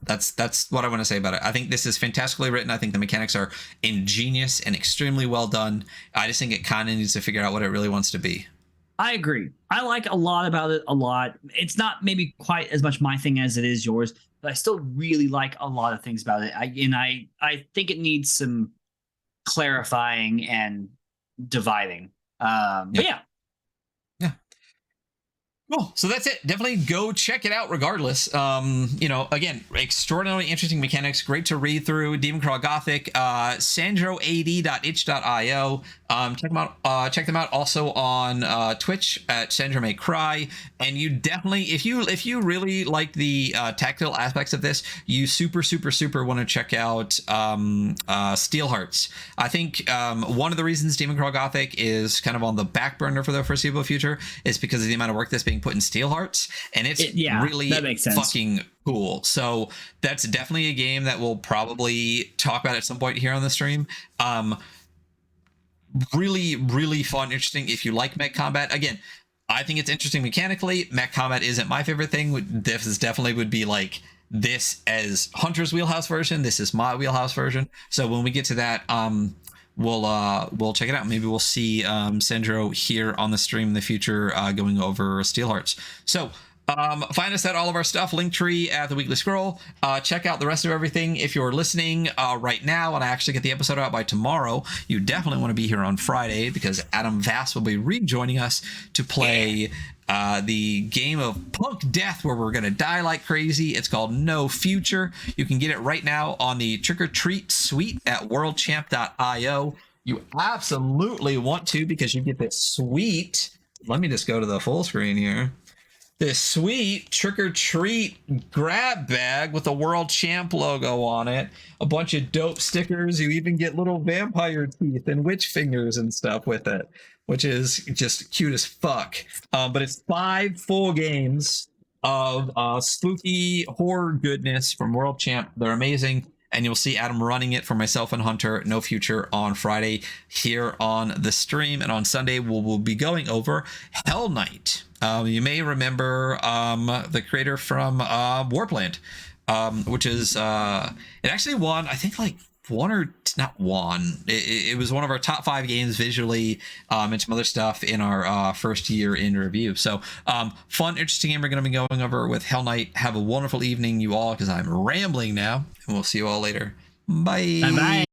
that's what I want to say about it. I think this is fantastically written. I think the mechanics are ingenious and extremely well done. I just think it kind of needs to figure out what it really wants to be. I agree. I like a lot about it. A lot. It's not maybe quite as much my thing as it is yours, but I still really like a lot of things about it. I think it needs some clarifying and dividing. But yeah. Cool. So that's it. Definitely go check it out regardless. Again, extraordinarily interesting mechanics. Great to read through. Demon Crawl Gothic. SandroAD.itch.io. Check them out also on Twitch at Sandro AD. And you definitely, if you really like the tactile aspects of this, you super want to check out Steel Hearts. I think one of the reasons Demon Crawl Gothic is kind of on the back burner for the foreseeable future is because of the amount of work that's being put in Steel Hearts, and it's really fucking cool. So that's definitely a game that we'll probably talk about at some point here on the stream. Really fun, interesting. If you like mech combat, again, I think it's interesting mechanically. Mech combat isn't my favorite thing. This is definitely would be like this as Hunter's wheelhouse version. This is my wheelhouse version. So when we get to that, we'll check it out. Maybe we'll see Sandro here on the stream in the future, going over Steelhearts. So find us at all of our stuff, Linktree at the Weekly Scroll. Check out the rest of everything. If you're listening right now and I actually get the episode out by tomorrow, you definitely want to be here on Friday, because Adam Vass will be rejoining us to play the game of punk death, where we're gonna die like crazy. It's called No Future. You can get it right now on the Trick or Treat suite at worldchamp.io. You absolutely want to, because you get this sweet, let me just go to the full screen here, this sweet Trick or Treat grab bag with the World Champ logo on it, a bunch of dope stickers. You even get little vampire teeth and witch fingers and stuff with it, which is just cute as fuck. But it's 5 full games of spooky horror goodness from World Champ. They're amazing. And you'll see Adam running it for myself and Hunter, No Future, on Friday here on the stream. And on Sunday, we'll be going over Hell Knight. You may remember the creator from Warpland, which is, it actually won, I think, like it was one of our top 5 games visually, and some other stuff in our first year in review. So fun, interesting game we're going to be going over with Hell Knight. Have a wonderful evening, you all, because I'm rambling now, and we'll see you all later. Bye. Bye.